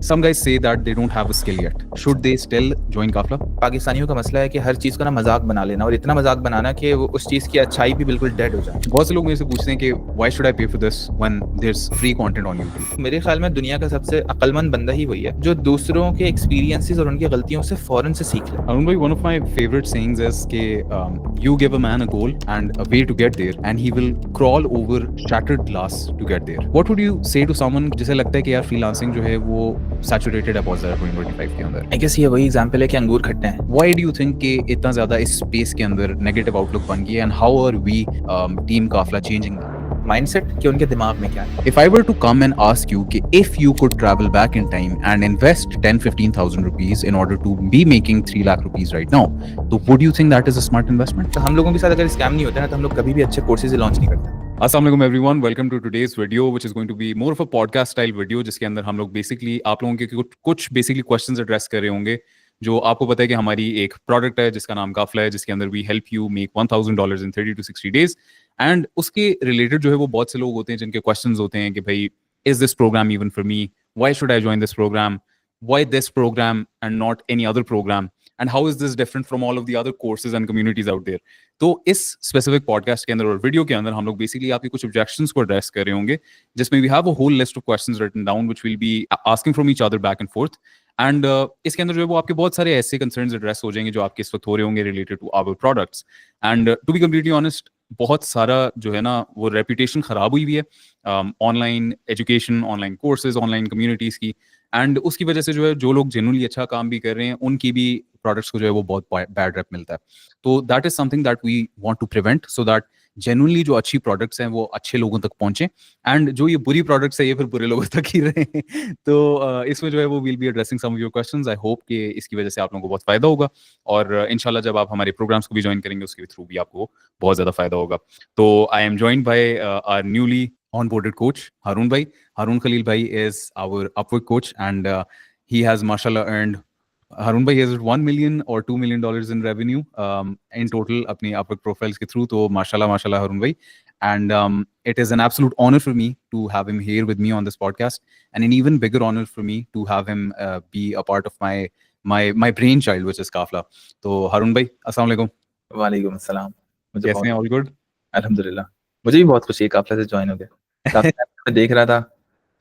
Some guys say that they don't have a skill yet. Should they still join Kafla? पाकिस्तानियों का मसला है कि हर चीज़ को ना मजाक बना लेना और इतना मजाक बनाना कि वो उस चीज़ की अच्छाई भी बिल्कुल डेड हो जाए। बहुत से लोग मेरे से पूछते हैं कि why should I pay for this when there's free content on YouTube? मेरे ख्याल में दुनिया का सबसे अक्लमंद बंदा ही वही है जो दूसरों के एक्सपीरियंसेस और उनकी गलतियों से फौरन से सीख ले। Arun bhai, one of my favorite sayings is कि you give a man a goal and a way to get there and he will crawl over shattered glass to get there. What would you say to someone जिसे लगता है कि यार freelancing जो है वो saturated है बहुत ज़्यादा 2025 के अंदर? आई गेस ये वही एग्जाम्पल है कि अंगूर खट्टे हैं। Why do you think कि इतना ज़्यादा इस space के अंदर negative outlook बन गई है and how are we team Kafla changing that? Mindset कि उनके दिमाग में क्या है। If I were to come and ask you कि if you could travel back in time and invest 10-15,000 rupees in order to be making 3 lakh rupees right now, तो would you think that is a smart investment? तो हम लोगों के साथ अगर scam नहीं होता ना तो हम लोग कभी भी अच्छे कोर्सेज लॉन्च नहीं करते। Assalamualaikum everyone, welcome to today's video which is going to be more of a podcast style video जिसके अंदर हम लोग basically आप लोगों के कुछ basically questions address कर रहे होंगे जो आपको पता है कि हमारी एक प्रोडक्ट है जिसका नाम काफला है जिसके अंदर we help you make $1,000 in 30 to 60 days and उसके रिलेटेड जो है वो बहुत से लोग होते हैं जिनके क्वेश्चंस होते हैं कि भाई is this program even for me, why should I join this program, why this program and not any other program and how is this different from all of the other courses and communities out there. तो इस specific podcast के अंदर और video के अंदर हम लोग basically आपके कुछ ऑब्जेक्शंस को एड्रेस कर रहे होंगे जिसमें we have a whole list of questions written down which will be asking from each other back and forth and इसके अंदर जो है वो आपके बहुत सारे ऐसे कंसर्न्स एड्रेस हो जाएंगे जो आपके इस वक्त हो रहे होंगे related to our products and to be completely honest बहुत सारा जो है ना वो रेपुटेशन खराब हुई है online education, online courses, online communities की एंड उसकी वजह से जो है जो लोग जेन्युइनली अच्छा काम भी कर रहे हैं उनकी भी प्रोडक्ट्स को जो है वो बहुत बैड रेप मिलता है। तो that is something that we want to prevent so that genuinely जो अच्छी प्रोडक्ट्स हैं वो अच्छे लोगों तक पहुंचे एंड जो ये बुरी प्रोडक्ट्स है ये फिर बुरे लोगों तक ही रहे। तो इसमें जो है वो will be addressing some of your questions. I hope कि इसकी वजह से आप लोगों को बहुत फायदा होगा और इंशाल्लाह जब आप हमारे प्रोग्राम्स को भी ज्वाइन करेंगे उसके थ्रू भी आपको बहुत ज्यादा फायदा होगा। तो I am joined by our newly onboarded coach Harun bhai. Harun Khalil bhai is our Upwork coach and he has mashallah earned Harun bhai has $1 million or $2 million in revenue in total अपनी Upwork profiles के through। तो mashallah Harun bhai and it is an absolute honor for me to have him here with me on this podcast and an even bigger honor for me to have him be a part of my brainchild which is Kafla। तो Harun bhai अस्सलाम वालेकुम। वालेकुम अस्सलाम। कैसे हैं? All good? अल्हम्दुलिल्लाह। मुझे भी बहुत खुशी है काफला से ज्वाइन हो गया। काफी मैं देख रहा था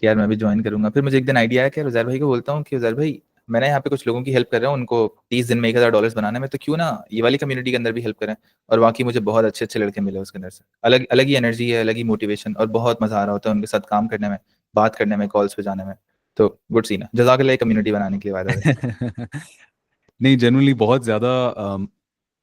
कि यार मैं भी ज्वाइन करूंगा। फिर मुझे एक दिन आइडिया आया कि उजैर भाई को बोलता हूँ कि उजैर भाई मैंने यहाँ पे कुछ लोगों की हेल्प कर रहा हूँ उनको 30 दिन में $1,000 बनाने में, तो क्यों ना ये वाली कम्युनिटी के अंदर भी हेल्प करें। और वाकई मुझे बहुत अच्छे अच्छे लड़के मिले उसके अंदर से। अलग अलग ही एनर्जी है, अलग ही मोटिवेशन और बहुत मजा आ रहा होता है उनके साथ काम करने में, बात करने में, कॉल्स पे जाने में। तो गुड सीन है। जज़ाकल्लाह कम्युनिटी बनाने के लिए वादा। नहीं जेन्युइनली बहुत ज्यादा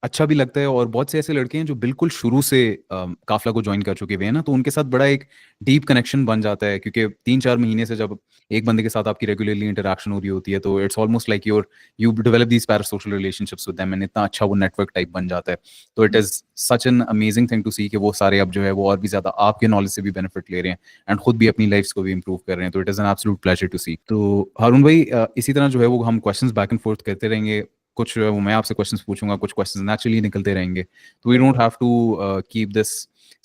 अच्छा भी लगता है और बहुत से ऐसे लड़के हैं जो बिल्कुल शुरू से काफला को ज्वाइन कर चुके हुए हैं ना, तो उनके साथ बड़ा एक डीप कनेक्शन बन जाता है क्योंकि 3-4 महीने से जब एक बंदे के साथ आपकी रेगुलरली इंटरेक्शन हो रही होती है तो it's almost like you develop these parasocial relationships with them and इतना अच्छा वो नेटवर्क टाइप बन जाता है। तो it is such an amazing thing to see कि वो सारे अब जो है वो और भी ज्यादा आपके नॉलेज से भी बेनिफिट ले रहे हैं एंड खुद भी अपनी लाइफ को भी इंप्रूव कर रहे हैं। तो it is an absolute pleasure to see. तो हारून भाई इसी तरह जो है वो हम क्वेश्चंस बैक एंड फोर्थ करते रहेंगे, कुछ वो मैं आपसे क्वेश्चंस पूछूंगा, कुछ क्वेश्चंस नेचुरली निकलते रहेंगे। तो we don't have to keep this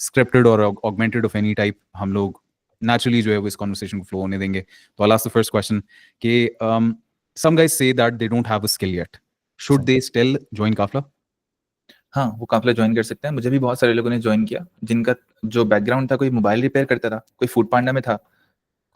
scripted और ऑगमेंटेड ऑफ एनी टाइप। हम लोग नेचुरली जो है वो इस कन्वर्सेशन को फ्लो होने देंगे। तो I ask the first question कि सम गाइस से that they don't have a skill yet, should they still join Kaafla? हाँ, वो काफिला ज्वाइन कर सकते हैं। मुझे भी बहुत सारे लोगों ने ज्वाइन किया जिनका जो बैकग्राउंड था, कोई मोबाइल रिपेयर करता था, कोई फूड पांडा में था,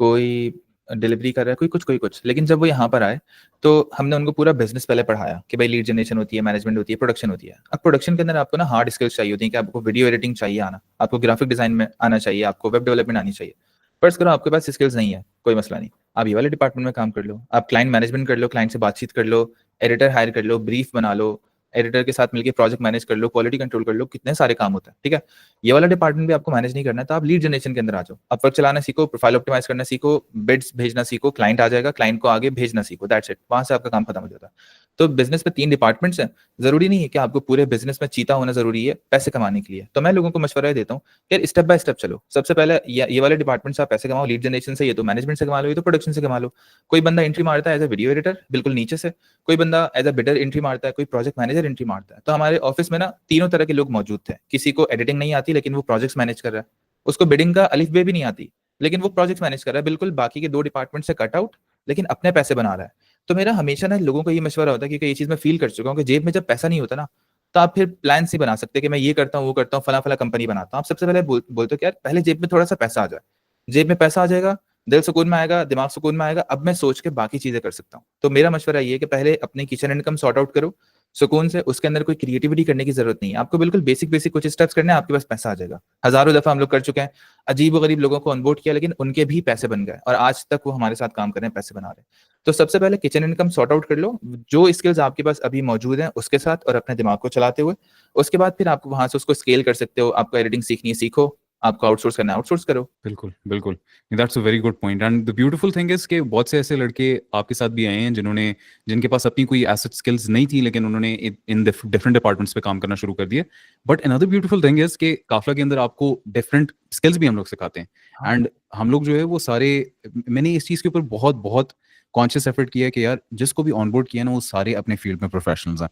कोई डिलीवरी कर रहा है, कोई कुछ। लेकिन जब वो यहाँ पर आए तो हमने उनको पूरा बिजनेस पहले पढ़ाया कि भाई लीड जनरेशन होती है, मैनेजमेंट होती है, प्रोडक्शन होती है। अब प्रोडक्शन के अंदर आपको ना हार्ड स्किल्स चाहिए होती हैं कि आपको वीडियो एडिटिंग चाहिए आना, आपको ग्राफिक डिजाइन में आना चाहिए, आपको वेब डेवलपमेंट आनी चाहिए। फर्स्ट करो आपके पास स्किल्स नहीं है, कोई मसला नहीं, आप ये वाले डिपार्टमेंट में काम कर लो, आप क्लाइंट मैनेजमेंट कर लो, क्लाइंट से बातचीत कर लो, एडिटर हायर कर लो, ब्रीफ बना लो, एडिटर के साथ मिलकर प्रोजेक्ट मैनेज कर लो, क्वालिटी कंट्रोल कर लो, कितने सारे काम होते हैं। ठीक है, ये वाला डिपार्टमेंट भी आपको मैनेज नहीं करना है तो आप लीड जनरेशन के अंदर आ जाओ, अपवर्क चलाना सीखो, प्रोफाइल ऑप्टिमाइज करना सीखो, बिड्स भेजना सीखो, क्लाइंट आ जाएगा, क्लाइंट को आगे भेजना सीखो, दैट्स इट। वहां से आपका काम खत्म हो जाता है। तो बिजनेस में 3 डिपार्टमेंट्स हैं। जरूरी नहीं है कि आपको पूरे बिजनेस में चीता होना जरूरी है पैसे कमाने के लिए। तो मैं लोगों को मशवरा देता हूँ यार स्टेप बाय स्टेप चलो। सबसे पहले ये वाले डिपार्टमेंट से आप पैसे कमाओ, लीड जनरेशन से, ये तो मैनेजमेंट से कमा लो, ये तो प्रोडक्शन से कमा लो। कोई बंदा एंट्री मारता है एज अ वीडियो एडिटर बिल्कुल नीचे से, कोई बंदा एज अ बिडर एंट्री मारता है, कोई प्रोजेक्ट मैनेजर एंट्री मारता है। तो हमारे ऑफिस में ना तीनों तरह के लोग मौजूद थे। किसी को एडिटिंग नहीं आती लेकिन वो प्रोजेक्ट्स मैनेज कर रहा है, उसको बिडिंग का अलिफ बे भी नहीं आती लेकिन वो प्रोजेक्ट्स मैनेज कर रहा है, बिल्कुल बाकी के 2 डिपार्टमेंट से कट आउट। लेकिन अपने पैसे बना रहा है। तो मेरा हमेशा ना लोगों को ये मशवरा होता है, क्योंकि ये चीज़ मैं फ़ील कर चुका हूँ कि जेब में जब पैसा नहीं होता ना, तो आप फिर प्लान्स नहीं बना सकते कि मैं ये करता हूँ, वो करता हूँ, फलाँ-फलाँ कंपनी बनाता हूँ। आप सबसे पहले बोलते हो कि यार पहले जेब में थोड़ा-सा पैसा आ जाए। जेब में पैसा आ जाएगा, दिल सुकून में आएगा, दिमाग सुकून में आएगा, अब मैं सोच के बाकी चीज़ें कर सकता हूँ। तो मेरा मशवरा ये है कि पहले अपनी किचन इनकम सॉर्ट आउट करो, सुकून से, उसके अंदर कोई क्रिएटिविटी करने की ज़रूरत नहीं है। आपको बिल्कुल बेसिक-बेसिक कुछ स्टेप्स करने हैं, आपके पास पैसा आ जाएगा। हज़ारों दफ़ा हम लोग कर चुके हैं, अजीब-ओ-गरीब लोगों को ऑनबोर्ड किया, लेकिन उनके भी पैसे बन गए और आज तक वो हमारे साथ काम कर रहे हैं, पैसे बना रहे हैं। तो सबसे पहले किचन इनकम सॉर्ट आउट कर लो, जो स्किल्स आपके पास अभी मौजूद हैं उसके साथ और अपने दिमाग को चलाते हुए, उसके बाद फिर आप वहाँ से उसको स्केल कर सकते हो। आपको एडिटिंग सीखनी है सीखो, आपको आउटसोर्स करना है आउटसोर्स करो। बिल्कुल, बिल्कुल। That's a very good point and the beautiful thing is कि बहुत से ऐसे लड़के आपके साथ भी आए हैं जिनके पास अपनी कोई एसेट स्किल्स नहीं थी, लेकिन उन्होंने इन डिफरेंट डिपार्टमेंट्स पे काम करना शुरू कर दिया। But another beautiful thing is कि काफ़िला के अंदर आपको डिफरेंट स्किल्स भी हम लोग सिखाते हैं हाँ, एंड हम लोग जो है वो सारे मैंने इस चीज़ के ऊपर बहुत-बहुत कॉन्शियस एफर्ट किया है कि यार जिसको भी ऑनबोर्ड किया ना, वो सारे अपने फील्ड में प्रोफेशनल्स हैं।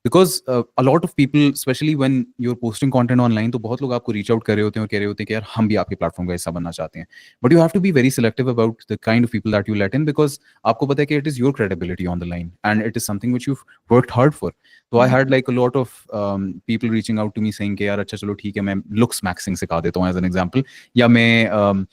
Because a lot of people especially when you're posting content online तो बहुत लोग आपको रीच आउट कर रहे होते हैं और कह रहे होते हैं कि यार हम भी आपके प्लेटफॉर्म का हिस्सा बनना चाहते हैं, but you have to be very selective about the kind of people that you let in, because आपको पता है कि it is your credibility on the line and it is something which you worked hard for. तो I hmm, had like a lot of people reaching out to me saying कि यार अच्छा चलो ठीक है, मैं लुक्स मैक्सिंग सिखा देता हूँ एज एन एग्जांपल, या मैं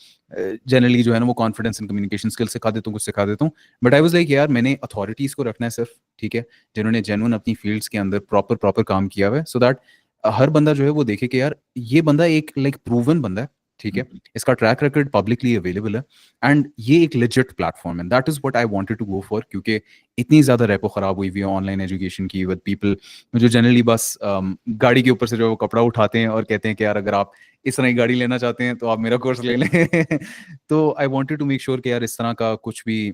जनरली जो है ना वो कॉन्फिडेंस एंड कम्युनिकेशन स्किल सिखा देता हूँ, कुछ सिखा देता हूँ। बट आई वाज लाइक यार मैंने अथॉरिटीज को रखना है सिर्फ, ठीक है, जिन्होंने जेन्युइन अपनी फील्ड्स के अंदर प्रॉपर प्रॉपर काम किया हुआ है, सो दैट हर बंदा जो है वो देखे कि यार ये बंदा एक लाइक प्रूवन बंदा है, ठीक हुँ, है, इसका ट्रैक रिकॉर्ड पब्लिकली अवेलेबल है एंड ये एक लेजिट प्लेटफॉर्म है। That is what I wanted to go for, क्योंकि इतनी ज्यादा रेपो खराब हुई हुई है ऑनलाइन एजुकेशन की विद पीपल जो जनरली बस गाड़ी के ऊपर से जो है वो कपड़ा उठाते हैं और कहते हैं कि यार अगर आप इस तरह की गाड़ी लेना चाहते हैं तो आप मेरा कोर्स ले लें। तो I wanted to make sure कि यार इस तरह का कुछ भी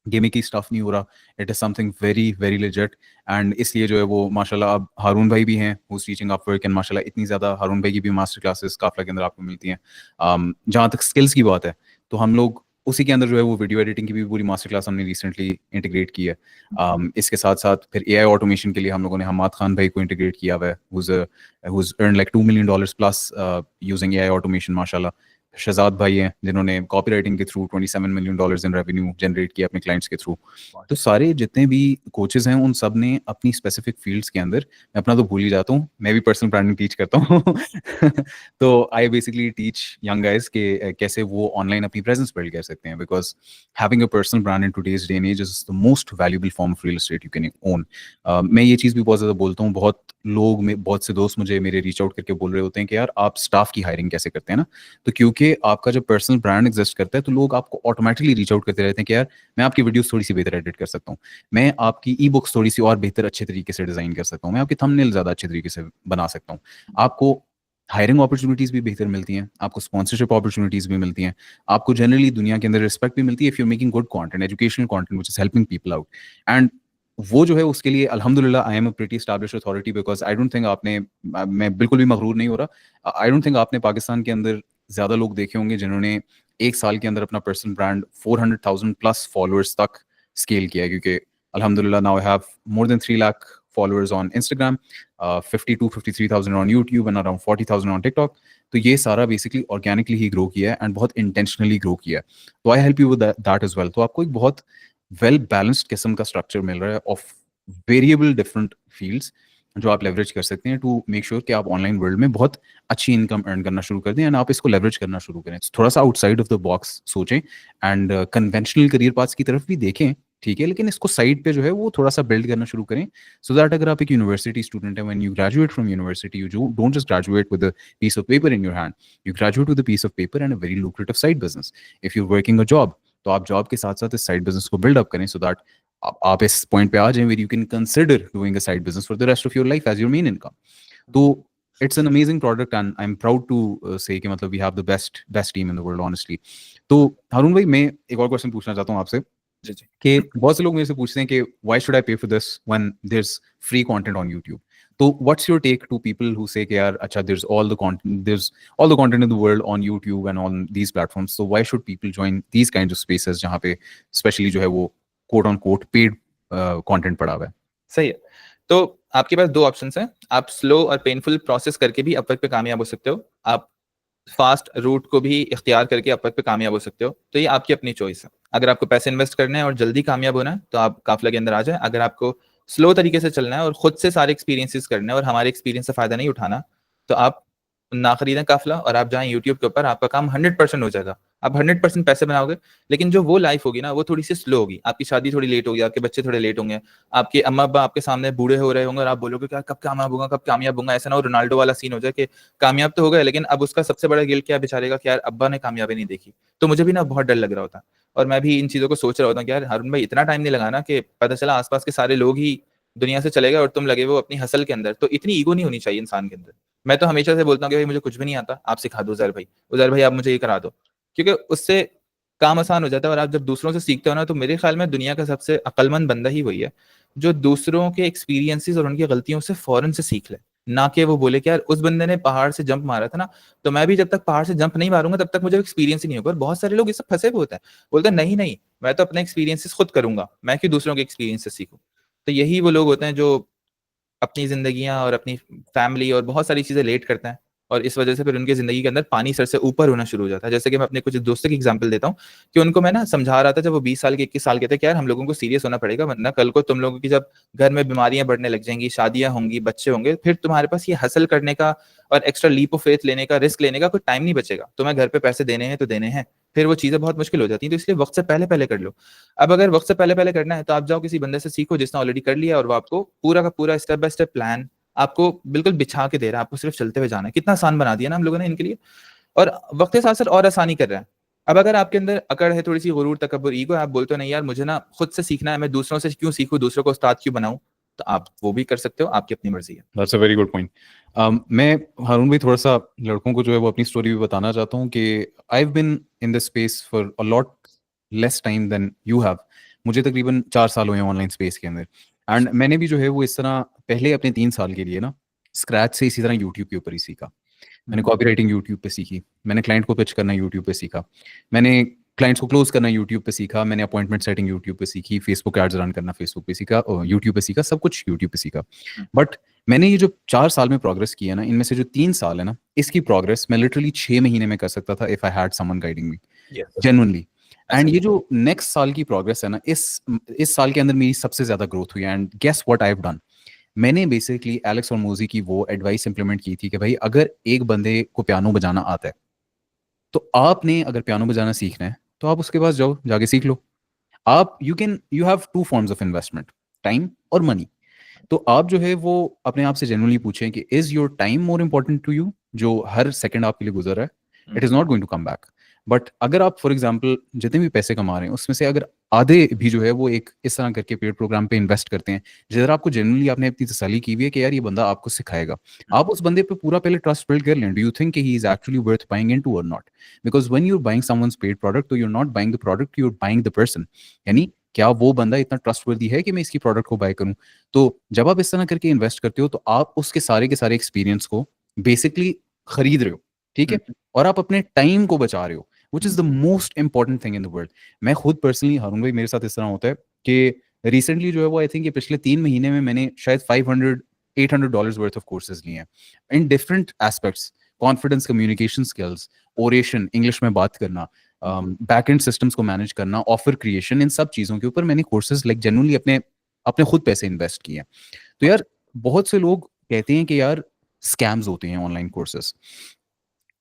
गेमिंग की स्टफ नहीं हो रहा, it is something very very legit. And इसलिए जो है वो माशाल्लाह अब हारून भाई भी हैं who is teaching Upwork, and माशाल्लाह इतनी ज़्यादा हारून भाई की भी मास्टर क्लासेस काफला के अंदर आपको मिलती हैं। जहाँ तक स्किल्स की बात है तो हम लोग उसी के अंदर जो है वो वीडियो एडिटिंग की भी पूरी मास्टर क्लास हमने रिसेंटली इंटीग्रेट की है। इसके साथ साथ फिर एआई ऑटोमेशन के लिए हम लोगों ने हमाद खान भाई को इंटीग्रेट किया हुआ है, who's earned like $2 million plus using AI automation माशाल्लाह। शहजाद भाई हैं जिन्होंने कॉपी राइटिंग के through $27 million in revenue generate किया अपने क्लाइंट्स के थ्रू। तो सारे जितने भी कोचेज हैं उन सब ने अपनी स्पेसिफिक फील्ड्स के अंदर, मैं अपना तो भूल ही जाता हूँ, मैं भी पर्सनल ब्रांडिंग टीच करता हूँ। तो I basically teach young guys के कैसे वो ऑनलाइन अपनी प्रेजेंस बिल्ड कर सकते हैं, because having a personal brand in today's day and age is the most valuable form of real estate you can own. मैं ये चीज़ भी बहुत ज़्यादा बोलता हूँ, बहुत से दोस्त मुझे मेरे रीच आउट करके बोल रहे होते हैं कि यार आप स्टाफ की हायरिंग कैसे करते हैं ना, तो क्योंकि आपका जब पर्सनल ब्रांड एग्जिस्ट करता है तो लोग आपको ऑटोमेटिकली रीच आउट करते रहते हैं कि यार मैं आपकी वीडियोस थोड़ी सी बेहतर एडिट कर सकता हूँ, मैं आपकी ई बुक्स थोड़ी सी और बेहतर अच्छे तरीके से डिजाइन कर सकता हूँ, मैं आपकी थंबनेल ज्यादा अच्छे तरीके से बना सकता हूँ। आपको हायरिंग अपॉर्चुनिटीज भी बेहतर मिलती हैं, आपको स्पॉन्सरशिप अपॉर्चुनिटीज भी मिलती हैं, आपको जनरली दुनिया के अंदर रिस्पेक्ट भी मिलती है if you making good content, educational content which is helping people out. And वो जो है उसके लिए अल्हम्दुलिल्लाह I am a pretty established authority, because I don't think आपने, मैं बिल्कुल भी मगरूर नहीं हो रहा, आई डोंट थिंक आपने पाकिस्तान के अंदर ज्यादा लोग देखे होंगे जिन्होंने एक साल के अंदर अपना पर्सनल ब्रांड 400,000 प्लस फॉलोअर्स तक स्केल किया है, क्योंकि अल्हम्दुलिल्लाह now I have more than 3 lakh followers on Instagram, 52-53,000 on YouTube and around 40,000 on TikTok. तो ये सारा बेसिकली ऑर्गेनिकली ही ग्रो किया है एंड बहुत इंटेंशनली ग्रो किया है। तो I help you with that as well. तो आपको एक बहुत वेल बैलेंस्ड किस्म का स्ट्रक्चर मिल रहा है ऑफ वेरिएबल डिफरेंट फील्ड्स जो आप लेवरेज कर सकते हैं टू मेक श्योर कि आप ऑनलाइन वर्ल्ड में बहुत अच्छी इनकम अर्न करना शुरू कर दें एंड आप इसको लेवरेज करना शुरू करें। थोड़ा सा आउटसाइड ऑफ द बॉक्स सोचें एंड कन्वेंशनल करियर पाथ्स की तरफ भी देखें, ठीक है, लेकिन इसको साइड पे जो है वो थोड़ा सा बिल्ड करना शुरू करें, सो दैट अगर आप एक यूनिवर्सिटी स्टूडेंट है, when you graduate from university you don't just graduate with a piece of paper in your hand, you graduate with a piece of paper and a very lucrative side business. If you working a job तो आप job के साथ साथ इस side business को build up करें, so that आप इस पॉइंट पे आ जाएं where you can consider doing a side business for the rest of your life as your main income. तो it's an amazing product and I'm proud to say कि मतलब we have the best team in the world honestly. तो हारून भाई मैं एक और question पूछना चाहता हूँ आपसे जी, जी। कि बहुत से लोग मेरे से पूछते हैं कि why should I pay for this when there's free content on YouTube? तो what's your take to people who say कि यार अच्छा there's all the content in the world on YouTube and on these platforms, so why should people join these kinds of spaces जहाँ पे specially जो है वो quote on quote paid content पड़ा हुआ है? सही है। तो आपके पास 2 ऑप्शंस हैं। आप स्लो और पेनफुल प्रोसेस करके भी अपवर्क पे कामयाब हो सकते हो। आप फास्ट रूट को भी इख्तियार करके अपवर्क पे कामयाब हो सकते हो। तो ये आपकी अपनी चॉइस है। अगर आपको पैसे इन्वेस्ट करने हैं और जल्दी कामयाब होना है तो आप काफिला के अंदर आ जाए। अगर आपको स्लो तरीके से चलना है और खुद से सारे एक्सपीरियंसेस करने हैं और हमारे एक्सपीरियंस से फायदा नहीं उठाना, तो आप ना खरीदें काफिला और आप जाएं यूट्यूब के ऊपर, आपका काम 100% हो जाएगा। आप 100% पैसे बनाओगे, लेकिन जो वो लाइफ होगी ना वो थोड़ी सी स्लो होगी। आपकी शादी थोड़ी लेट होगी, आपके बच्चे थोड़े लेट होंगे, आपके अम्मा अब्बा आपके सामने बूढ़े हो रहे होंगे और आप बोलोगे क्या कब कामयाब होगा, कब कामयाब होगा। ऐसा ना हो रोनाल्डो वाला सीन हो जाए कि कामयाब तो हो गए लेकिन अब उसका सबसे बड़ा गिल्ट क्या है बेचारे का कि यार अब्बा ने कामयाबी नहीं देखी। तो मुझे भी ना बहुत डर लग रहा होता और मैं भी इन चीजों को सोच रहा होता कि यार हारून भाई इतना टाइम नहीं लगाना कि पता चला आसपास के सारे लोग ही दुनिया से चले गए और तुम लगे वो अपनी हसल के अंदर। तो इतनी ईगो नहीं होनी चाहिए इंसान के अंदर। मैं तो हमेशा से बोलता हूँ कि भाई मुझे कुछ भी नहीं आता, आप सिखा दो उजैर भाई, उजैर भाई आप मुझे ये करा दो, क्योंकि उससे काम आसान हो जाता है। और आप जब दूसरों से सीखते हो ना, तो मेरे ख्याल में दुनिया का सबसे अक्लमंद बंदा ही वही है जो दूसरों के एक्सपीरियंसेस और उनकी गलतियों से फौरन से सीख ले। ना कि वो बोले कि यार उस बंदे ने पहाड़ से जंप मारा था ना, तो मैं भी जब तक पहाड़ से जंप नहीं मारूंगा तब तक मुझे एक्सपीरियंस ही नहीं होगा। और बहुत सारे लोग ये सब फंसे हुए होते हैं, बोलते हैं नहीं नहीं मैं तो अपने एक्सपीरियंसेस खुद करूंगा, मैं क्यों दूसरों के एक्सपीरियंस से सीखूं। तो यही वो लोग होते हैं जो अपनी जिंदगियां और अपनी फैमिली और बहुत सारी चीजें लेट करते हैं और इस वजह से फिर उनकी जिंदगी के अंदर पानी सर से ऊपर होना शुरू हो जाता है। जैसे कि मैं अपने कुछ दोस्तों की एग्जांपल देता हूँ कि उनको मैं ना समझा रहा था जब वो 20 साल के 21 साल के थे कि यार हम लोगों को सीरियस होना पड़ेगा, वरना कल को तुम लोगों की जब घर में बीमारियां बढ़ने लग जाएंगी, शादियां होंगी, बच्चे होंगे, फिर तुम्हारे पास ये हसल करने का और एक्स्ट्रा लीप ऑफ फेथ लेने का, रिस्क लेने का कोई टाइम नहीं बचेगा। तुम्हें घर पे पैसे देने हैं तो देने हैं, फिर वो चीजें बहुत मुश्किल हो जाती हैं। तो इसलिए वक्त से पहले पहले कर लो। अब अगर वक्त से पहले पहले करना है तो आप जाओ किसी बंदे से सीखो जिसने ऑलरेडी कर लिया और वो आपको पूरा का पूरा स्टेप बाय स्टेप प्लान आपको बिल्कुल बिछा के दे रहा है, आपको सिर्फ चलते हुए जाना है। कितना आसान बना दिया ना हम लोगों ने इनके लिए, और वक्त के साथ साथ और आसानी कर रहा है। अब अगर आपके अंदर अकड़ है, थोड़ी सी गुरूर, तकब्बुर, ईगो, आप बोलते हो नहीं यार मुझे ना खुद से सीखना है, मैं दूसरों से क्यों सीखूं, दूसरों को उस्ताद क्यों बनाऊं, तो आप वो भी कर सकते हो, आपकी अपनी मर्जी है। That's a very good point. मैं हारून भाई थोड़ा सा लड़कों को जो है वो अपनी स्टोरी भी बताना चाहता हूँ कि I have been in this space for a lot less time than you have. मुझे तकरीबन 4 साल हुए हैं ऑनलाइन स्पेस के अंदर। एंड मैंने भी जो है वो इस तरह पहले अपने 3 साल के लिए ना स्क्रैच से इसी तरह यूट्यूब के ऊपर ही सीखा। मैंने कॉपी राइटिंग यूट्यूब पे सीखी, मैंने क्लाइंट को पिच करना यूट्यूब पे सीखा, मैंने क्लाइंट्स को क्लोज करना यूट्यूब पे सीखा, मैंने अपॉइंटमेंट सेटिंग यूट्यूब पे सीखी, फेसबुक एड्स रन करना फेसबुक पे सीखा, यूट्यूब पे सीखा, सब कुछ यूट्यूब पे सीखा। बट मैंने ये जो 4 साल में प्रोग्रेस की है ना, इनमें से जो 3 साल है ना, इसकी प्रोग्रेस मैं लिटरली 6 महीने में कर सकता था if I had someone guiding me Yes. Genuinely. ऐसा एंड ही ये है। जो नेक्स्ट साल की प्रोग्रेस है ना, इस साल के अंदर मेरी सबसे ज्यादा ग्रोथ हुई है। And guess what I have done. मैंने बेसिकली एलेक्स और मोजी की वो एडवाइस इंप्लीमेंट की थी कि भाई अगर एक बंदे को पियानो बजाना आता है तो आपने अगर पियानो बजाना सीखना है तो आप उसके पास जाओ, जाके सीख लो। आप you have two forms of investment, time और मनी। तो आप जो है वो अपने आप से जेन्युइनली पूछें कि is your time more important to you, जो हर सेकंड आपके लिए गुजर रहा है, it is not going to come back. But अगर आप फॉर एग्जाम्पल जितने भी पैसे कमा रहे हैं उसमें से अगर आधे भी जो है वो एक इस तरह करके पेड प्रोग्राम पे इन्वेस्ट करते हैं जिधर आपको जेन्युइनली आपने अपनी तसल्ली की हुई है कि यार ये बंदा आपको सिखाएगा, आप उस बंदे पे पूरा पहले ट्रस्ट बिल्ड कर लें। Do you think he is actually worth buying into और not? Because when you are buying someone's paid product तो you are not buying the product, you are buying the person. यानी क्या वो बंदा इतना trustworthy है कि मैं इसकी प्रोडक्ट को बाय करूं? तो जब आप इस तरह करके इन्वेस्ट करते हो तो आप उसके सारे के सारे एक्सपीरियंस को बेसिकली खरीद रहे हो, ठीक है? और आप अपने टाइम को बचा रहे हो, which is the most important thing in the world. मैं खुद पर्सनली, हारून भाई, मेरे साथ इस तरह होता है कि रिसेंटली जो है वो आई थिंक ये पिछले 3 महीने में मैंने शायद $500-800 वर्थ ऑफ कोर्सेज लिए हैं in different aspects. Confidence, communication skills, oration, English में बात करना, बैक एंड सिस्टम्स को मैनेज करना, ऑफर क्रिएशन, इन सब चीज़ों के ऊपर मैंने कोर्सेज लाइक जेन्युइनली अपने अपने खुद पैसे इन्वेस्ट किए हैं। तो यार बहुत से लोग कहते हैं कि यार स्कैम्स होते हैं online courses,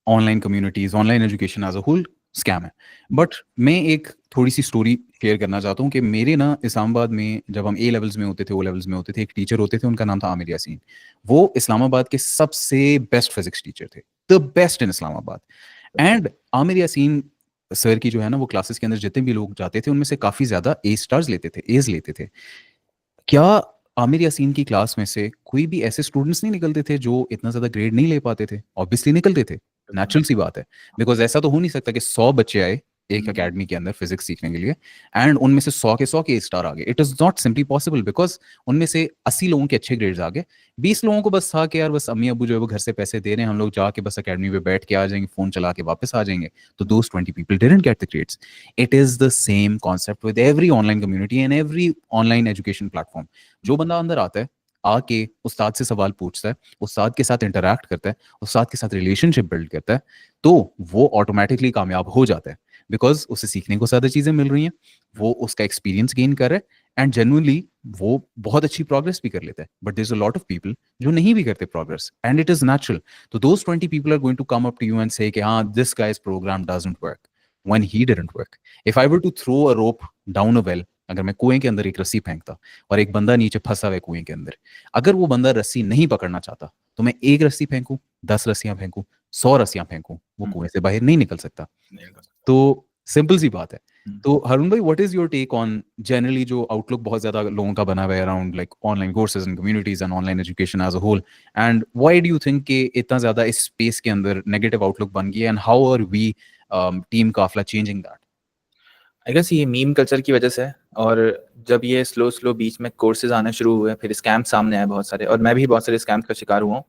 online communities, online education as a whole scam है। बट मैं एक थोड़ी सी स्टोरी शेयर करना चाहता हूँ कि मेरे ना इस्लामाबाद में जब हम ए लेवल्स में होते थे, ओ लेवल्स में होते थे, एक टीचर होते थे, उनका नाम था आमिर यासीन। वो इस्लामाबाद के सबसे बेस्ट फिजिक्स टीचर थे, the best in Islamabad. And Aamir Yasin sir की जो है ना वो क्लासेस के अंदर जितने भी लोग जाते थे उनमें से काफी ज्यादा ए स्टार्स लेते थे, एज लेते थे। क्या आमिर यासीन की क्लास में से कोई भी ऐसे स्टूडेंट्स नहीं निकलते थे जो इतना ज्यादा ग्रेड नहीं ले पाते थे? ऑब्वियसली निकलते थे, नेचुरल सी बात है। बिकॉज ऐसा तो हो नहीं सकता कि 100 बच्चे आए एक एकेडमी के अंदर फिजिक्स सीखने के लिए एंड उनमें से 100 के स्टार आ गए। It is not simply possible because उनमें से 80 लोगों के अच्छे ग्रेड्स आ गए, 20 लोगों को बस था कि यार बस अम्मी अबू जो है वो घर से पैसे दे रहे हैं, हम लोग जाके बस एकेडमी पे बैठ के आ जाएंगे, फोन चला के वापस आ जाएंगे। तो दोस 20 people didn't get the grades. It is the same concept with every online community and every online education platform. जो बंदा अंदर आता है आके उस्ताद से सवाल पूछता है, उस्ताद के साथ इंटरैक्ट करता है, उस्ताद के साथ रिलेशनशिप बिल्ड करता है, तो वो ऑटोमेटिकली कामयाब हो जाता है, बिकॉज उसे सीखने को ज़्यादा चीज़ें मिल रही हैं, वो उसका एक्सपीरियंस गेन कर रहा है, एंड जेन्युइनली वो बहुत अच्छी प्रोग्रेस भी कर लेता है. But there is a lot of people जो नहीं भी करते progress, and it is natural. तो those 20 people are going to come up to you and say कि हाँ, this guys programme doesn't work when he didn't work. If I were to throw a rope down a well, अगर मैं कुएं के अंदर एक रस्सी फेंकता और एक बंदा नीचे फंसा हुआ है कुएं के अंदर, अगर वो बंदा रस्सी नहीं पकड़ना चाहता, तो मैं एक रस्सी फेंकूं, 10 रस्सियां फेंकूं, 100 रस्सियां फेंकूं, वो कुएं से बाहर नहीं निकल सकता. तो सिंपल सी बात है. तो हरुण भाई, what is your take on generally जो आउटलुक बहुत ज्यादा लोगों का बना हुआ है around like online courses and communities and online education as a whole, and why do you think कि इतना ज्यादा इस स्पेस के अंदर नेगेटिव आउटलुक बन गया, and how are we team Kafla changing that? I guess ये मीम कल्चर की वजह से है, और जब ये स्लो बीच में कोर्सेज आना शुरू हुए, फिर स्कैम सामने आए बहुत सारे, और मैं भी बहुत सारे स्कैम्स का शिकार हुआ हूँ.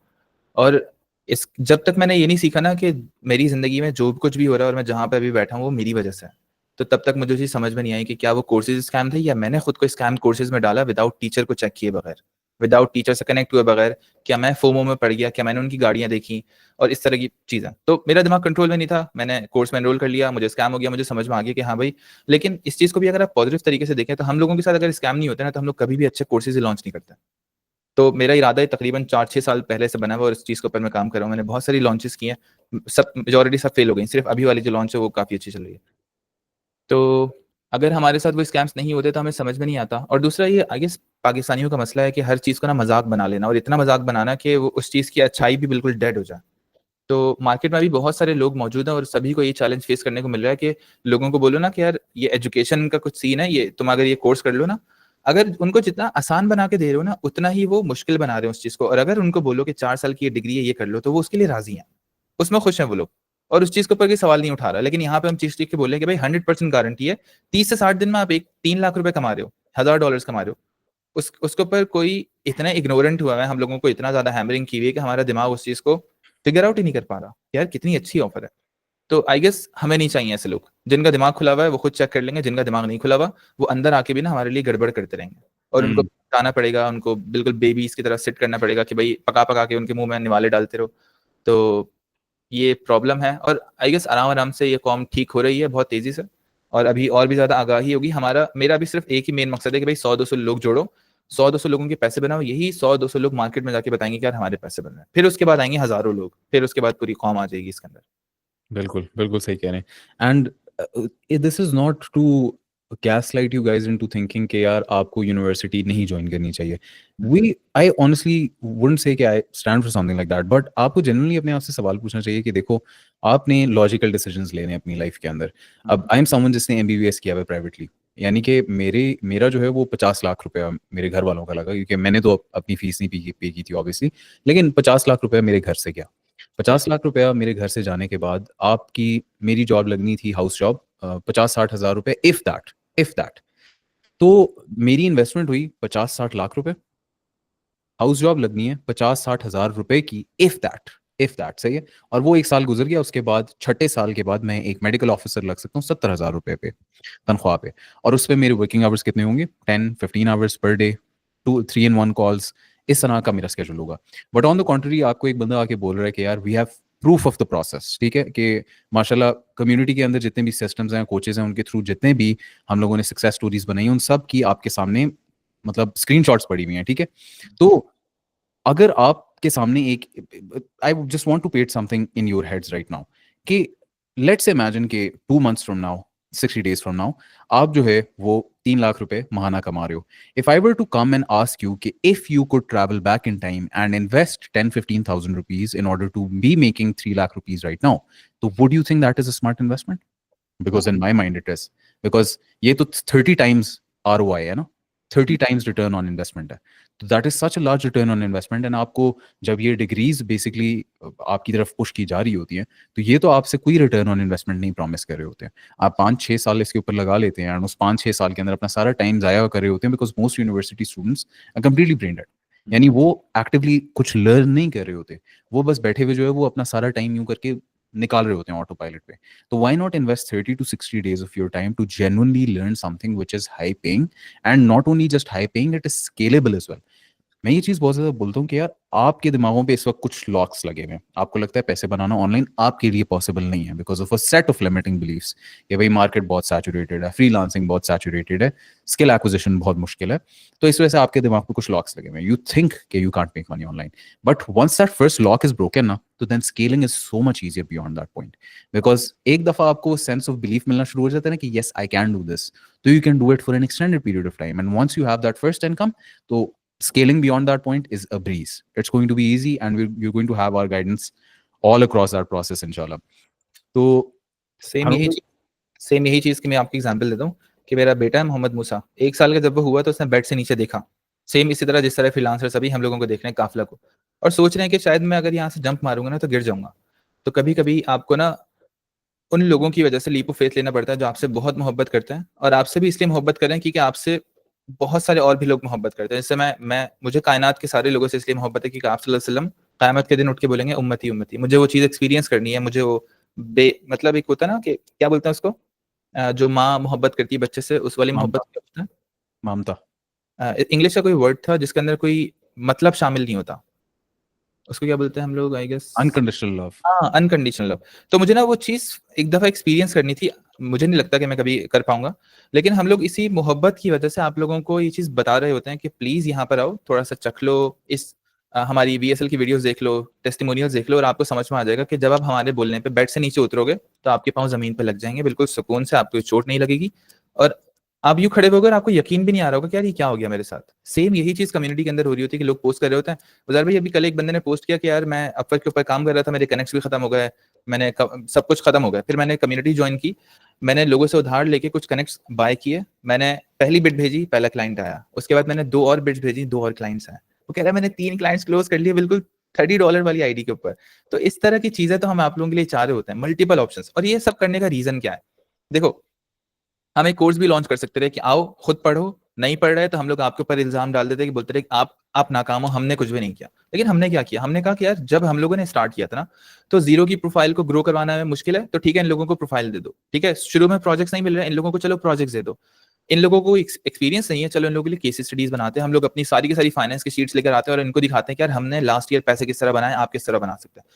और इस जब तक मैंने ये नहीं सीखा ना कि मेरी ज़िंदगी में जो कुछ भी हो रहा है और मैं जहाँ पे अभी बैठा हूँ वो मेरी वजह से है, तो तब तक मुझे चीज़ समझ में नहीं आई कि क्या वो कोर्सेज स्कैम थे या मैंने खुद को स्कैम कोर्सेज में डाला विदाउट टीचर को चेक किए बगैर, विदाउट टीचर से कनेक्ट हुए बगैर. क्या मैं फोमो में पड़ गया, क्या मैंने उनकी गाड़ियाँ देखी और इस तरह की चीज़ें. तो मेरा दिमाग कंट्रोल में नहीं था, मैंने कोर्स में एनरोल कर लिया, मुझे स्कैम हो गया, मुझे समझ में आ गया कि हाँ भाई. लेकिन इस चीज़ को भी अगर आप पॉजिटिव तरीके से देखें तो हम लोगों के साथ अगर स्कैम नहीं होता ना, तो हम लोग कभी भी अच्छे कोर्सेज लॉन्च नहीं करते. तो मेरा इरादा है तकरीबन 4-6 साल पहले से बना हुआ और इस चीज़ के ऊपर मैं काम कर रहा हूँ. मैंने बहुत सारी लॉन्चेस की हैं, सब मेजॉरिटी सब फेल हो गई, सिर्फ अभी वाली जो लॉन्च है वो काफ़ी अच्छी चल रही है. तो अगर हमारे साथ वो स्कैम्स नहीं होते तो हमें समझ में नहीं आता. और दूसरा ये आई गेस पाकिस्तानियों का मसला है कि हर चीज़ को ना मजाक बना लेना, और इतना मजाक बनाना कि वो उस चीज़ की अच्छाई भी बिल्कुल डेड हो जाए. तो मार्केट में भी बहुत सारे लोग मौजूद हैं और सभी को ये चैलेंज फेस करने को मिल रहा है कि लोगों को बोलो ना कि यार ये एजुकेशन का कुछ सीन है, ये तुम अगर ये कोर्स कर लो ना, अगर उनको जितना आसान बना के दे रहे हो ना उतना ही वो मुश्किल बना रहे हो उस चीज़ को. और अगर उनको बोलो कि 4 साल की ये डिग्री है, ये कर लो, तो वो उसके लिए राजी हैं, उसमें खुश हैं वो लोग, और उस चीज़ के ऊपर कोई सवाल नहीं उठा रहा. लेकिन यहाँ पे हम चीज़ के बोल रहे हैं कि भाई 100% गारंटी है, 30 से 60 दिन में आप 3 लाख रुपए कमा रहे हो, $1000 कमा रहे हो. उसके ऊपर कोई इतना इग्नोरेंट हुआ है, हम लोगों को इतना ज्यादा हैमरिंग की हुई है कि हमारा दिमाग उस चीज को फिगर आउट ही नहीं कर पा रहा यार कितनी अच्छी ऑफर है. तो आई गेस हमें नहीं चाहिए ऐसे लोग. जिनका दिमाग खुला हुआ है वो खुद चेक कर लेंगे, जिनका दिमाग नहीं खुला हुआ वो अंदर आके भी ना हमारे लिए गड़बड़ करते रहेंगे, और उनको बताना पड़ेगा, उनको बिल्कुल बेबीज की तरह सिट करना पड़ेगा कि भाई पका पका के उनके मुंह में निवाले डालते रहो. तो ये प्रॉब्लम है, और आई गेस आराम आराम से ये कॉम ठीक हो रही है बहुत तेजी से, और अभी और भी ज्यादा आगाही होगी. मेरा भी सिर्फ एक ही मेन मकसद है कि भाई 100-200 लोग जोड़ो, 100-200 लोगों के पैसे बनाओ. यही 100-200 लोग मार्केट में जाके बताएंगे कि यार हमारे पैसे बन रहे हैं, फिर उसके बाद आएंगे हजारों लोग, फिर उसके बाद पूरी कॉम आ जाएगी इसके अंदर. बिल्कुल बिल्कुल सही कह रहे हैं. And this is not to gaslight you guys into thinking कि यार आपको यूनिवर्सिटी नहीं ज्वाइन करनी चाहिए. We I honestly wouldn't say कि I stand for something like that, but आपको जनरली अपने आप से सवाल पूछना चाहिए कि देखो, आपने लॉजिकल डिसीजंस लेने अपनी लाइफ के अंदर. अब आई एम समवन जिसने एमबीबीएस किया हुआ प्राइवेटली, यानी कि मेरा जो है वो 50 लाख रुपया मेरे घर वालों का लगा, क्योंकि मैंने तो अपनी फीस नहीं पे की थी ऑब्वियसली, लेकिन 50 लाख रुपया मेरे घर से गया. 50 लाख रुपया मेरे घर से जाने के बाद आपकी मेरी जॉब लगनी थी, हाउस जॉब, 50-60 हज़ार रुपए, इफ दैट. तो मेरी इन्वेस्टमेंट हुई 50-60 लाख रुपए, हाउस जॉब लगनी है 50-60 हज़ार रुपए की, इफ दैट सही है. और वो एक साल गुजर गया, उसके बाद छठे साल के बाद मैं एक मेडिकल ऑफिसर लग सकता हूँ 70 हज़ार रुपए पे तनख्वाह पे, और उस पर मेरे वर्किंग आवर्स कितने होंगे, 10-15 hours per day, 2-3 in 1 calls, इस तरह का मेरा स्केड्यूल होगा. बट ऑन द कॉन्ट्री आपको एक बंदा आके बोल रहा है कि यार we have proof of the process, ठीक है, कि माशाल्लाह कम्युनिटी के अंदर जितने भी सिस्टम्स हैं, कोचेज हैं, उनके थ्रू जितने भी हम लोगों ने सक्सेस स्टोरीज बनाई हैं, उन सब की आपके सामने मतलब स्क्रीनशॉट्स पड़ी हुई हैं, ठीक है. तो अगर आपके सामने एक, I just want to put something in your heads right now, कि लेट्स इमेजिन के 2 months from now, 60 days from now, आप जो है वो 3 लाख रुपए महाना कमा रहे हो. If I were to come and ask you कि if you could travel back in time and invest 10-15 thousand rupees in order to be making 3 lakh rupees right now, तो would you think that is a smart investment? Because in my mind it is, because ये तो 30 times ROI है ना, 30 times return on investment है. तो that is such a large return on investment. And आपको जब ये डिग्रीज बेसिकली आपकी तरफ पुश की जा रही होती हैं, तो ये तो आपसे कोई रिटर्न ऑन इन्वेस्टमेंट नहीं प्रॉमिस कर रहे होते हैं. आप 5-6 साल इसके ऊपर लगा लेते हैं, एंड उस 5-6 साल के अंदर अपना सारा टाइम जाया कर रहे होते हैं, because most university students are completely brain dead. यानी वो एक्टिवली कुछ लर्न नहीं कर रहे होते, वो बस बैठे हुए जो है वो अपना सारा टाइम यूं करके निकाल रहे होते हैं ऑटो पायलट पे. तो why not invest 30 to 60 days of your time to genuinely learn something which is high paying, and not only just high paying, it is scalable as well. मैं ये चीज़ बहुत ज़्यादा बोलता हूँ कि यार आपके दिमागों पे इस वक्त कुछ लॉक्स लगे हुए हैं, आपको लगता है पैसे बनाना ऑनलाइन आपके लिए पॉसिबल नहीं है because of a set of limiting beliefs कि भाई मार्केट बहुत सैचुरेटेड है, फ्रीलांसिंग बहुत सैचुरेटेड है, स्किल एक्विजिशन बहुत मुश्किल है, तो इस वजह से आपके दिमाग पे कुछ लॉक्स लगे हुए हैं, यू थिंक कि you can't make money online, but once that first lock is broken ना, तो then scaling is so much easier beyond that point, because एक दफा आपको सेंस ऑफ बिलीफ मिलना शुरू हो जाता है ना कि yes I can do this, तो you can do it for an extended period of time, and once you have that first income, तो scaling beyond that point is a breeze. It's going to be easy, and you're going to have our guidance all across that process, inshallah. तो same यही चीज़ की मैं आपकी example देता हूँ कि मेरा बेटा है मोहम्मद मूसा, 1 साल का जब वो हुआ तो उसने बेड से नीचे देखा, सेम इसी तरह जिस तरह फ्रीलांसर सभी हम लोगों को देख रहे हैं काफिला को, और सोच रहे हैं कि शायद मैं अगर यहाँ से जंप मारूंगा ना तो गिर जाऊंगा। तो कभी कभी आपको ना उन लोगों की वजह से लीप ऑफ फेथ लेना पड़ता है जो आपसे बहुत मोहब्बत करते हैं, और आपसे भी इसलिए मोहब्बत कर रहे हैं क्योंकि आपसे बहुत सारे और भी लोग मोहब्बत करते हैं। जैसे मैं मुझे कायनात के सारे लोगों से इसलिए मोहब्बत है क्योंकि आप सल्लल्लाहु अलैहि वसल्लम क़यामत के दिन उठ के बोलेंगे उम्मती उम्मती, मुझे वो चीज़ एक्सपीरियंस करनी है, मुझे वो मतलब एक होता है ना कि क्या बोलते हैं उसको, जो माँ मोहब्बत करती है बच्चे से, उस वाली मोहब्बत ममता, क्या होता ममता, है? इंग्लिश का कोई वर्ड था जिसके अंदर कोई मतलब शामिल नहीं होता, उसको क्या बोलते हैं हम लोग, आई गेस unconditional love. हाँ, अनकंडीशनल लव। तो मुझे ना वो चीज़ एक दफ़ा एक्सपीरियंस करनी थी, मुझे नहीं लगता कि मैं कभी कर पाऊँगा, लेकिन हम लोग इसी मोहब्बत की वजह से आप लोगों को ये चीज़ बता रहे होते हैं कि प्लीज़ यहाँ पर आओ, थोड़ा-सा चख लो, इस हमारी वीएसएल की वीडियोज़ देख लो, टेस्टिमोनियल्स देख लो, और आपको समझ में आ जाएगा कि जब आप हमारे बोलने पे बेड से नीचे उतरोगे, तो आपके पाँव ज़मीन पे लग जाएँगे, बिल्कुल सुकून से, आपको चोट नहीं लगेगी, और आप यूँ खड़े होगे और आपको यकीन भी नहीं आ रहा होगा कि यार ये क्या हो गया मेरे साथ। सेम यही चीज़ कम्युनिटी के अंदर हो रही होती है कि लोग पोस्ट कर रहे होते हैं। उज़ैर भाई अभी कल एक बंदे ने पोस्ट किया कि यार मैं अपवर्क के ऊपर काम कर रहा था, मेरे कनेक्ट्स भी खत्म हो गए, मैंने सब कुछ खत्म हो गया। फिर मैंने कम्युनिटी ज्वाइन की, मैंने लोगों से उधार लेके कुछ कनेक्ट्स बाय किए, मैंने पहली बिट भेजी, पहला क्लाइंट आया, उसके बाद मैंने 2 और बिट्स भेजी, 2 और क्लाइंट्स आए। वो कह रहा है मैंने 3 क्लाइंट्स क्लोज कर लिए बिल्कुल $30 वाली आईडी के ऊपर। तो इस तरह की चीज़ें तो हम आप लोगों के लिए चाह रहे होते हैं, मल्टीपल ऑप्शंस। और ये सब करने का रीज़न क्या है? देखो, हम एक कोर्स भी लॉन्च कर सकते थे कि आओ खुद पढ़ो, नहीं पढ़ रहे तो हम लोग आपके ऊपर इल्जाम डाल देते कि बोलते रहे कि आप नाकाम हो, हमने कुछ भी नहीं किया। लेकिन हमने क्या किया, हमने कहा कि यार जब हम लोगों ने स्टार्ट किया था ना, तो जीरो की प्रोफाइल को ग्रो करवाना है मुश्किल है, तो ठीक है इन लोगों को प्रोफाइल दे दो, ठीक है शुरू में प्रोजेक्ट्स नहीं मिल रहे हैं, इन लोगों को चलो प्रोजेक्ट्स दे दो, इन लोगों को एक्सपीरियंस नहीं है, चलो इन लोगों के लिए केस स्टडीज बनाते हैं, हम लोग अपनी सारी की सारी फाइनेंस की शीट्स लेकर आते हैं और इनको दिखाते हैं कि यार हमने लास्ट ईयर पैसे किस तरह बनाए, आप किस तरह बना सकते हैं।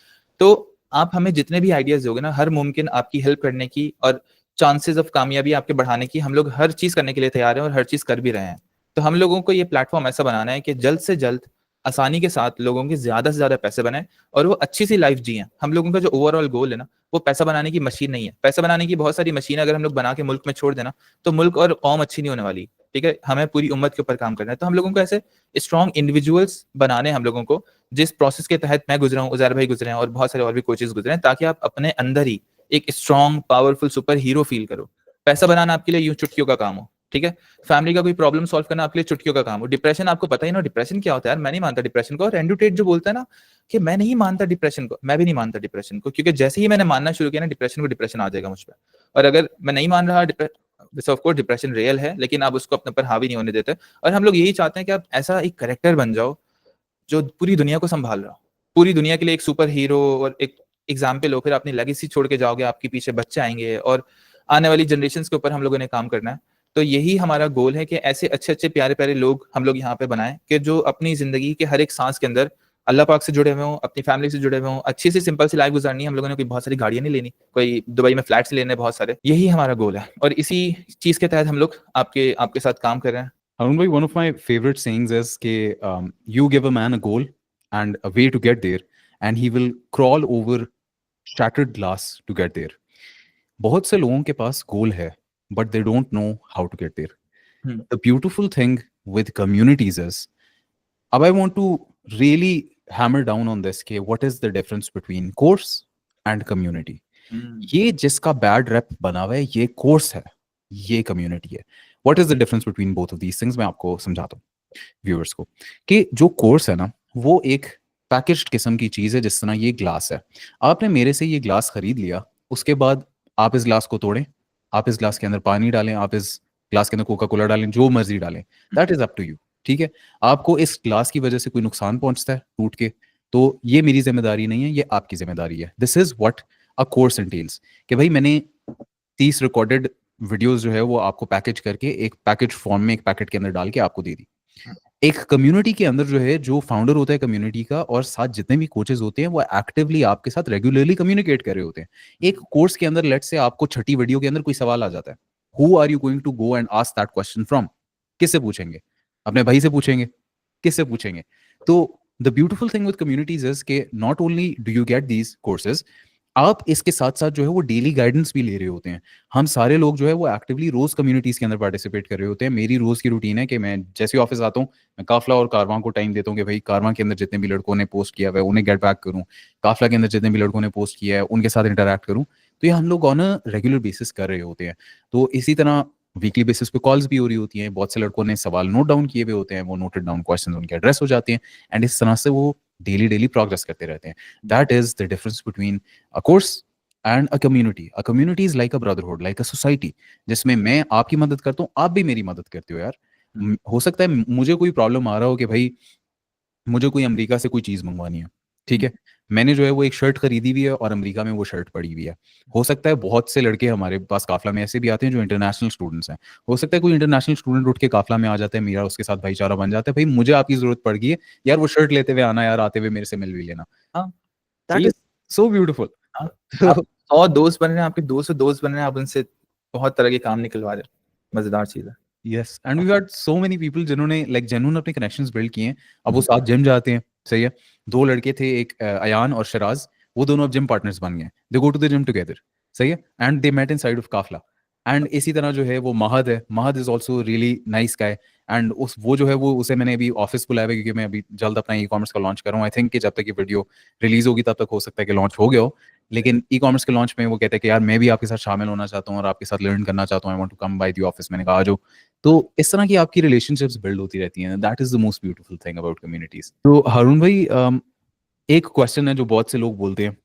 तो आप हमें जितने भी आइडियाज दोगे ना, हर मुमकिन आपकी हेल्प करने की और चांसेस ऑफ कामयाबी आपके बढ़ाने की, हम लोग हर चीज करने के लिए तैयार हैं और हर चीज कर भी रहे हैं। तो हम लोगों को ये प्लेटफॉर्म ऐसा बनाना है कि जल्द से जल्द आसानी के साथ लोगों के ज्यादा से ज्यादा पैसे बनाए और वो अच्छी सी लाइफ जिए। हम लोगों का जो ओवरऑल गोल है ना, वो पैसा बनाने की मशीन नहीं है। पैसा बनाने की बहुत सारी मशीन अगर हम लोग बना के मुल्क में छोड़ देना, तो मुल्क और कौम अच्छी नहीं होने वाली। ठीक है, हमें पूरी उम्मत के ऊपर काम करना है। तो हम लोगों को ऐसे स्ट्रॉन्ग इंडिविजुअल्स बनाने हैं हम लोगों को, जिस प्रोसेस के तहत मैं गुजरा हूँ, उज़ैर भाई गुजरे हैं और बहुत सारे और भी कोचेस गुजरे हैं, ताकि आप अपने अंदर ही एक strong powerful super hero feel करो। पैसा बनाना आपके लिए यूं चुटकियों का काम हो, ठीक है, फैमिली का कोई प्रॉब्लम सॉल्व करना आपके लिए चुटकियों का काम हो, डिप्रेशन आपको पता ही ना डिप्रेशन क्या होता है यार, मैं नहीं मानता डिप्रेशन को। और एंड्रू टेट जो बोलता है ना कि मैं नहीं मानता डिप्रेशन को, मैं भी नहीं मानता डिप्रेशन को, क्योंकि जैसे ही मैंने मानना शुरू किया ना डिप्रेशन को, डिप्रेशन आ जाएगा मुझ पर। और अगर मैं नहीं मान रहा वैसे ऑफ कोर्स डिप्रेशन रियल है, लेकिन आप उसको अपने ऊपर हावी नहीं होने देते। और हम लोग यही चाहते हैं कि आप ऐसा एक करेक्टर बन जाओ जो पूरी दुनिया को संभाल रहा हो, पूरी दुनिया के लिए एक सुपर हीरो और एक एग्जाम्पल हो। फिर अपनी लेगेसी छोड़ के जाओगे, आपके पीछे बच्चे आएंगे और आने वाली जनरेशन के ऊपर हम लोगों ने काम करना है। तो यही हमारा गोल है कि ऐसे अच्छे अच्छे प्यारे प्यारे लोग हम लोग यहाँ पे बनाएं कि जो अपनी जिंदगी के हर एक सांस के अंदर अल्लाह पाक से जुड़े हुए हों, अपनी फैमिली से जुड़े हुए हों, अच्छी सी सिंपल सी लाइफ गुजारनी है। हम लोगों ने कोई बहुत सारी गाड़ियां नहीं लेनी, कोई दुबई में फ्लैट्स लेने बहुत सारे, यही हमारा गोल है और इसी चीज के तहत हम लोग आपके साथ काम कर रहे हैं। Arun bhai, one of my favorite sayings is कि you give a man a goal and a way to get there, and he will crawl over shattered glass to get there. बहुत से लोगों के पास गोल है, but they don't know how to get there. The beautiful thing with communities is, अब I want to really hammer down on this कि what is the difference between course and community. ये जिसका bad rape बना हुआ है ये course है, ये कम्युनिटी है। What is the difference between both of these things, मैं आपको समझाता हूँ व्यूअर्स को कि जो कोर्स है ना वो एक पैकेज्ड किस्म की चीज है। जिस तरह ये ग्लास है, आपने मेरे से ये ग्लास खरीद लिया, उसके बाद आप इस ग्लास को तोड़ें, आप इस ग्लास के अंदर पानी डालें, आप इस ग्लास के अंदर कोका कोला डालें, जो मर्जी डालें, that is up to you. ठीक है, आपको इस ग्लास की वजह से कोई नुकसान पहुंचता है टूट के, तो ये मेरी जिम्मेदारी नहीं है, ये आपकी जिम्मेदारी है। This is what a course एंटेल्स कि भाई मैंने 30 रिकॉर्डेड वीडियोस जो है वो आपको पैकेज करके एक पैकेज फॉर्म में एक पैकेट के अंदर डाल के आपको दे दी। एक कम्युनिटी के अंदर जो है, जो फाउंडर होता है कम्युनिटी का और साथ जितने भी कोचेस होते हैं वो एक्टिवली आपके साथ रेगुलरली कम्युनिकेट कर रहे होते हैं। एक कोर्स के अंदर लेट से आपको छठी वीडियो के अंदर कोई सवाल आ जाता है, who are you going to go and ask that question from? किससे पूछेंगे? अपने भाई से पूछेंगे? किससे पूछेंगे? तो the beautiful thing with communities is के not only do you get these courses, आप इसके साथ साथ जो है वो डेली गाइडेंस भी ले रहे होते हैं। हम सारे लोग जो है वो एक्टिवली रोज कम्युनिटीज के अंदर पार्टिसिपेट कर रहे होते हैं। मेरी रोज की रूटीन है कि मैं जैसे ऑफिस आता हूँ, मैं काफला और कारवां को टाइम देता हूँ कि भाई कारवां के अंदर जितने भी लड़कों ने पोस्ट किया हुआ है उन्हें गेट बैक करूँ, काफला के अंदर जितने भी लड़कों ने पोस्ट किया है उनके साथ इंटरैक्ट करूँ। तो ये हम लोग ऑन अ रेगुलर बेसिस कर रहे होते हैं। तो इसी तरह वीकली बेसिस पे कॉल्स भी हो रही होती हैं, बहुत से लड़कों ने सवाल नोट डाउन किए हुए होते हैं, वो नोटेड डाउन क्वेश्चन उनके एड्रेस हो जाते हैं, एंड इस तरह से वो डेली डेली प्रोग्रेस करते रहते हैं। That is the difference between a course and a community. A community is like a brotherhood, like a society, जिसमें मैं आपकी मदद करता हूँ, आप भी मेरी मदद करते हो यार। हो सकता है मुझे कोई प्रॉब्लम आ रहा हो कि भाई मुझे कोई अमेरिका से कोई चीज़ मंगवानी है, ठीक है? मैंने जो है वो एक शर्ट खरीदी हुई है और अमेरिका में वो शर्ट पड़ी हुई है। हो सकता है बहुत से लड़के हमारे पास काफ़िला में ऐसे भी आते हैं जो इंटरनेशनल स्टूडेंट्स हैं। हो सकता है कोई इंटरनेशनल स्टूडेंट उठ के काफ़िला में आ जाता है, मेरा उसके साथ भाईचारा बन जाता है, भाई मुझे आपकी ज़रूरत पड़ गई है, यार वो शर्ट लेते हुए आना यार, आते हुए मेरे से मिल भी लेना। हाँ, दैट चाहिए। Is so beautiful. हाँ, आप 100 दोस्त बन रहे हैं, आपके 200 दोस्त बन रहे हैं, आप उनसे बहुत तरह के काम निकलवा रहे हो। मज़ेदार चीज़ है। Yes, and we had so many people जिन्होंने लाइक जेन्युइन अपने कनेक्शंस बिल्ड किए हैं। अब वो हुँ, साथ जिम जाते हैं, सही है? 2 लड़के थे, एक अयान और शराज़, वो दोनों अब जिम पार्टनर्स बन गए। They go to the gym together, सही है? And they met inside of Kafla. And इसी तरह जो है वो महद है, Mahad is also really nice guy. And उस वो जो है वो उसे मैंने अभी ऑफिस बुलाया हुआ है क्योंकि मैं अभी जल्द अपना ई-कॉमर्स का लॉन्च कर रहा हूँ। आई थिंक कि जब तक ये वीडियो रिलीज़ होगी तब तक हो सकता है कि लॉन्च हो गया हो। लेकिन ई-कॉमर्स के लॉन्च में वो कहते हैं कि यार मैं भी आपके साथ शामिल होना चाहता हूँ और आपके साथ लर्न करना चाहता हूँ, I want to come by the office. मैंने कहा आ जाओ। तो इस तरह की आपकी रिलेशनशिप्स बिल्ड होती रहती हैं। That is the most beautiful thing about communities. तो हारून भाई, एक क्वेश्चन है जो बहुत से लोग बोलते हैं,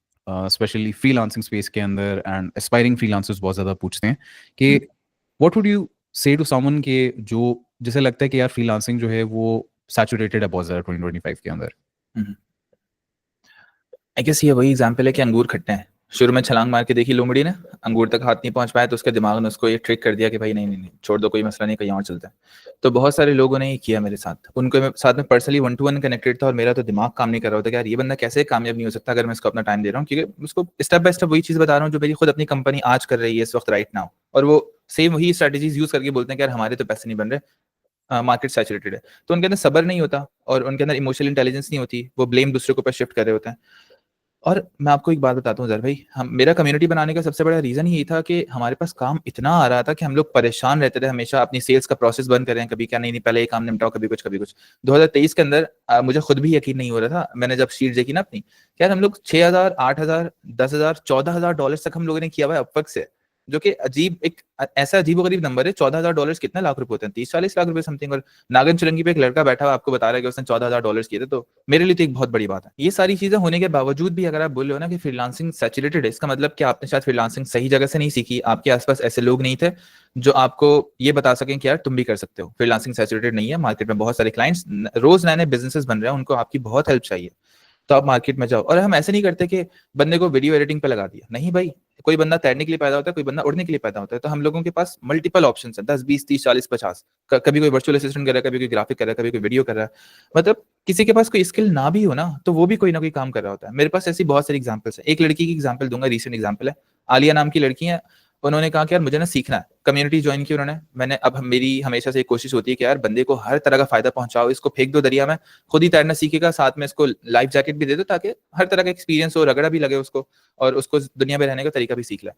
स्पेशली फ्रीलांसिंग स्पेस के अंदर एंड एस्पायरिंग फ्रीलांसर्स बहुत ज्यादा पूछते हैं कि हुँ, व्हाट वुड यू से टू समवन के जो जिसे लगता है कि यार फ्रीलांसिंग जो है वो सैचुरेटेड है बहुत ज्यादा 2025 के अंदर। हुँ। आई गेस ये वही एग्जाम्पल है कि अंगूर खट्टे हैं। शुरू में छलांग मार के देखी लोमड़ी ने, अंगूर तक हाथ नहीं पहुंच पाया तो उसके दिमाग ने उसको ये ट्रिक कर दिया कि भाई नहीं नहीं नहीं, छोड़ दो, कोई मसला नहीं, कहीं और चलते हैं। तो बहुत सारे लोगों ने ये किया मेरे साथ, उनके साथ में पर्सनली 1-to-1 कनेक्टेड था और मेरा तो दिमाग काम नहीं कर रहा था कि यार ये बंदा कैसे कामयाब नहीं हो सकता अगर मैं इसको अपना टाइम दे रहा हूँ, क्योंकि उसको स्टेप बाय स्टेप वही चीज़ बता रहा हूँ जो मेरी खुद अपनी कंपनी आज कर रही है इस वक्त राइट नाउ। और वो सेम वही स्ट्रेटेजीज यूज करके बोलते हैं कि यार हमारे तो पैसे नहीं बन रहे, मार्केट सैचुरेटेड है। तो उनके अंदर सब्र नहीं होता और उनके अंदर इमोशनल इंटेलिजेंस नहीं होती, वो ब्लेम दूसरे के ऊपर शिफ्ट कर रहे होते हैं। और मैं आपको एक बात बताता हूँ ज़र भाई, हम मेरा कम्युनिटी बनाने का सबसे बड़ा रीज़न यही था कि हमारे पास काम इतना आ रहा था कि हम लोग परेशान रहते थे हमेशा, अपनी सेल्स का प्रोसेस बंद करें, कभी क्या नहीं नहीं पहले ये काम निपटाओ, कभी कुछ कभी कुछ। 2023 के अंदर मुझे खुद भी यकीन नहीं हो रहा था, मैंने जब शीट देखी ना अपनी, क्या हम लोग 6,000 8,000 10,000 14,000 डॉलर तक हम लोगों ने किया हुआ है अपवर्क से, जो कि अजीब एक ऐसा अजीबोगरीब नंबर है। 14,000 डॉलर कितने लाख रुपए होते हैं? 30-40 लाख रुपए समथिंग। और नागन चुरंगी पे एक लड़का बैठा हुआ आपको बता रहा है कि उसने 14,000 डॉलर किए थे, तो मेरे लिए तो एक बहुत बड़ी बात है। ये सारी चीजें होने के बावजूद भी अगर आप बोल रहे हो ना कि फ्रीलांसिंग सैचुरेटेड है, इसका मतलब कि आपने शायद फ्रीलांसिंग सही जगह से नहीं सीखी, आपके आसपास ऐसे लोग नहीं थे जो आपको ये बता सकें कि यार तुम भी कर सकते हो। फ्रीलांसिंग सैचुरेटेड नहीं है, मार्केट में बहुत सारे क्लाइंट्स, रोज नए नए बिजनेसेस बन रहे हैं, उनको आपकी बहुत हेल्प चाहिए, तो आप मार्केट में जाओ। और हम ऐसे नहीं करते कि बंदे को वीडियो एडिटिंग पे लगा दिया, नहीं भाई। कोई बंदा तैरने के लिए पैदा होता है, कोई बंदा उड़ने के लिए पैदा होता है, तो हम लोगों के पास मल्टीपल ऑप्शंस हैं, 10 20 30 40 50। कभी कोई वर्चुअल असिस्टेंट कर रहा है, कभी कोई ग्राफिक कर रहा है, कभी कोई वीडियो कर रहा है। मतलब किसी के पास कोई स्किल ना भी हो ना, तो वो भी कोई ना कोई काम कर रहा होता है। मेरे पास ऐसी बहुत सारी एग्जाम्पल्स है। एक लड़की की एग्जाम्पल दूंगा, रिसेंट एग्जाम्पल है, आलिया नाम की लड़की है। उन्होंने कहा कि यार मुझे ना सीखना है, कम्युनिटी ज्वाइन की उन्होंने। मैंने अब मेरी हमेशा से एक कोशिश होती है कि यार बंदे को हर तरह का फायदा पहुंचाओ, इसको फेंक दो दरिया में, खुद ही तैरना सीखेगा, साथ में इसको लाइफ जैकेट भी दे दो ताकि हर तरह का एक्सपीरियंस हो, रगड़ा भी लगे उसको और उसको दुनिया में रहने का तरीका भी सीख ले।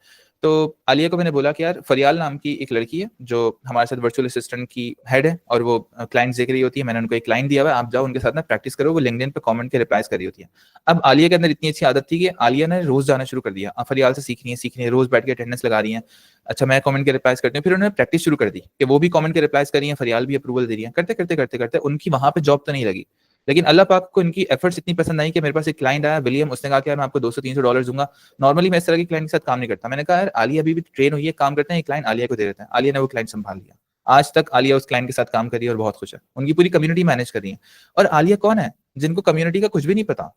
तो आलिया को मैंने बोला कि यार फरियाल नाम की एक लड़की है जो हमारे साथ वर्चुअल असिस्टेंट की हेड है और वो क्लाइंट देख रही होती है। मैंने उनको एक क्लाइंट दिया हुआ है, आप जाओ उनके साथ ना प्रैक्टिस करो, वो लिंक्डइन पे कमेंट के रिप्लाईज कर रही होती है। अब आलिया के अंदर इतनी अच्छी आदत थी कि आलिया ने रोज जाना शुरू कर दिया, फरियाल से सीखनी है, रोज बैठ के अटेंडेंस लगा रही है। अच्छा मैं कमेंट के रिप्लाईज करती हूँ, फिर उन्होंने प्रैक्टिस शुरू कर दी कि वो भी कमेंट के रिप्लाईज कर रही है, फरियाल भी अप्रूवल दे रही है। करते करते करते करते उनकी वहां पे जॉब तो नहीं लगी, लेकिन अल्लाह पाक को इनकी एफर्ट्स इतनी पसंद आई कि मेरे पास एक क्लाइंट आया विलियम, उसने कहा कि यार मैं आपको 200-300 डॉलर दूंगा। नॉर्मली मैं इस तरह के क्लाइंट के साथ काम नहीं करता। मैंने कहा यार आलिया अभी भी ट्रेन हुई है, काम करते हैं, एक क्लाइंट आलिया को दे देते हैं। आलिया ने वो क्लाइंट संभाल लिया, आज तक आलिया उस क्लाइंट के साथ काम कर रही है और बहुत खुश है, उनकी पूरी कम्युनिटी मैनेज कर रही है। और आलिया कौन है? जिनको कम्युनिटी का कुछ भी नहीं पता,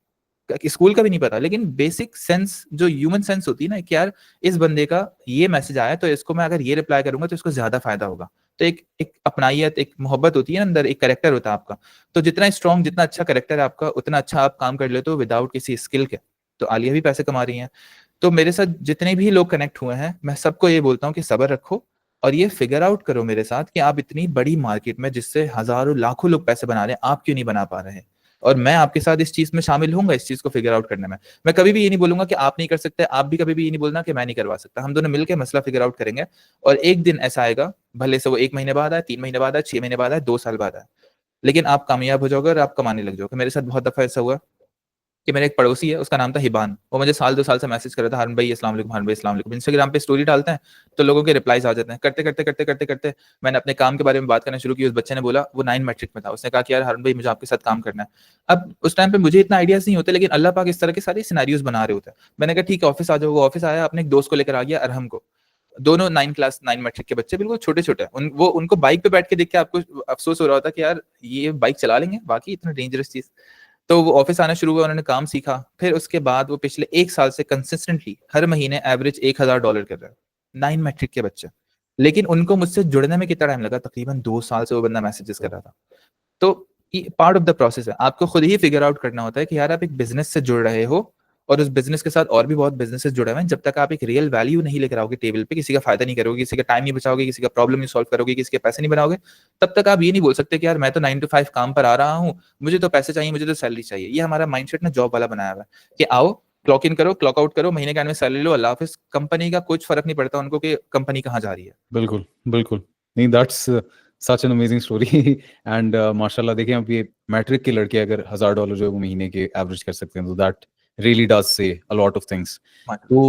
स्कूल का भी नहीं पता, लेकिन बेसिक सेंस जो ह्यूमन सेंस होती है ना कि यार इस बंदे का ये मैसेज आया तो इसको मैं अगर ये रिप्लाई करूंगा तो इसको ज्यादा फायदा होगा, तो एक अपनाइयत, एक मोहब्बत होती है ना अंदर, एक कैरेक्टर होता है आपका। तो जितना स्ट्रॉन्ग, जितना अच्छा कैरेक्टर है आपका, उतना अच्छा आप काम कर लेते हो विदाउट किसी स्किल के। तो आलिया भी पैसे कमा रही हैं। तो मेरे साथ जितने भी लोग कनेक्ट हुए हैं, मैं सबको ये बोलता हूँ कि सब्र रखो और ये फिगर आउट करो मेरे साथ कि आप इतनी बड़ी मार्केट में जिससे हजारों लाखों लोग पैसे बना रहे हैं, आप क्यों नहीं बना पा रहे हैं। और मैं आपके साथ इस चीज में शामिल होऊंगा, इस चीज को फिगर आउट करने में। मैं कभी भी ये नहीं बोलूंगा कि आप नहीं कर सकते, आप भी कभी भी ये नहीं बोलना कि मैं नहीं करवा सकता। हम दोनों मिलकर मसला फिगर आउट करेंगे और एक दिन ऐसा आएगा, भले से वो 1 महीने बाद आए, 3 महीने बाद आए, 6 महीने बाद आए, 2 साल बाद आए, लेकिन आप कामयाब हो जाओगे और आप कमाने लग जाओगे। मेरे साथ बहुत दफा ऐसा हुआ कि मेरा एक पड़ोसी है, उसका नाम था हिबान। वो मुझे साल 2 साल से मैसेज कर रहा था, हारून भाई अस्सलाम वालेकुम, हारून भाई अस्सलाम वालेकुम। इंस्टाग्राम पे स्टोरी डालते हैं तो लोगों के रिप्लाईज आ जाते हैं। करते करते करते करते करते मैंने अपने काम के बारे में बात करना शुरू की। उस बच्चे ने बोला, वो 9 मैट्रिक में था, उसने कहा कि यार हारून भाई मुझे आपके साथ काम करना है। अब उस टाइम पे मुझे इतना आइडियाज नहीं होते, लेकिन अल्लाह पाक इस तरह के सारे सिनेरियोज बना रहे होते हैं। मैंने कहा ठीक है ऑफिस आ जाओ। वो ऑफिस आया, अपने एक दोस्त को लेकर आ गया, अरहम को। दोनों 9 मैट्रिक के बच्चे, बिल्कुल छोटे छोटे। वो उनको बाइक पे बैठ के देख के आपको अफसोस हो रहा होता कि यार ये बाइक चला लेंगे, बाकी इतना डेंजरस चीज। तो वो ऑफिस आना शुरू हुआ, उन्होंने काम सीखा। फिर उसके बाद वो पिछले 1 साल से कंसिस्टेंटली हर महीने एवरेज $1,000 कर रहे हैं, 9 मैट्रिक के बच्चे। लेकिन उनको मुझसे जुड़ने में कितना टाइम लगा, तकरीबन 2 साल से वो बंदा मैसेजेस कर रहा था। तो पार्ट ऑफ द प्रोसेस है, आपको खुद ही फिगर आउट करना होता है कि यार आप एक बिजनेस से जुड़ रहे हो और उस बिजनेस के साथ और भी बहुत बिजनेसेस जुड़े हुए हैं। जब तक आप एक रियल वैल्यू नहीं लेकर आओगे टेबल पे, किसी का फायदा नहीं करोगे, किसी का टाइम नहीं बचाओगे, किसी का प्रॉब्लम नहीं सॉल्व करोगे, किसी के पैसे नहीं बनाओगे, तब तक आप ये नहीं बोल सकते कि यार मैं तो 9 to 5 काम पर आ रहा हूँ, मुझे तो पैसे चाहिए, मुझे तो सैलरी चाहिए। ये हमारा माइंडसेट ना जॉब वाला बनाया हुआ है कि आओ क्लॉक इन करो, क्लॉक आउट करो, महीने के एंड में सैलरी लो, अल्लाह हाफिज। कंपनी का कुछ फर्क नहीं पड़ता उनको कि कंपनी कहाँ जा रही है। बिल्कुल, बिल्कुल। नहीं, that's such an amazing story and माशाल्लाह देखिए अब ये मैट्रिक के लड़के अगर $1000 जो है वो महीने के एवरेज कर सकते हैं, तो दैट रियली डज से अ लॉट ऑफ थिंग्स। तो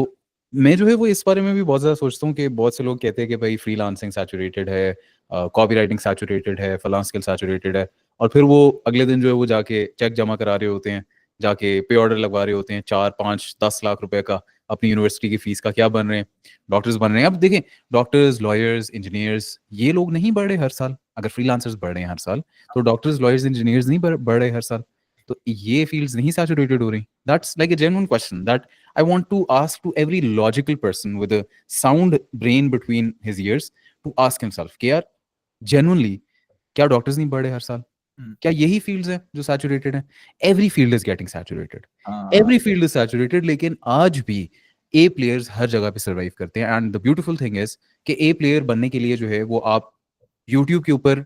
मैं जो है वो इस बारे में भी बहुत ज़्यादा सोचता हूँ कि बहुत से लोग कहते हैं कि भाई फ्रीलांसिंग सैचुरेटेड है, कॉपीराइटिंग सैचुरेटेड है, फलां स्किल सैचुरेटेड है, और फिर वो अगले दिन जो है वो जाके चेक जमा करा रहे होते हैं, जाके पे ऑर्डर लगवा रहे होते हैं 4, 5, 10 लाख रुपए का अपनी यूनिवर्सिटी की फीस का, क्या बन रहे हैं, डॉक्टर्स बन रहे हैं। अब देखें, डॉक्टर्स, लॉयर्स, इंजीनियर्स, ये लोग नहीं बढ़ रहे हर साल। अगर फ्रीलांसर्स बढ़ रहे हैं हर साल, तो डॉक्टर्स, लॉयर्स, इंजीनियर्स नहीं बढ़ रहे हर साल। तो ये फील्ड्स नहीं सैचुरेटेड हो रही। That's like a genuine question that I want to ask to every logical person with a sound brain between his ears to ask himself कि यार genuinely क्या डॉक्टर्स नहीं बढ़ रहे हर साल? क्या यही फील्ड्स हैं जो सैचुरेटेड हैं? Every field is getting saturated, every field is saturated, लेकिन आज भी ए प्लेयर्स हर जगह पे सर्वाइव करते हैं। And the beautiful thing is कि ए प्लेयर बनने के लिए जो है वो आप यूट्यूब के ऊपर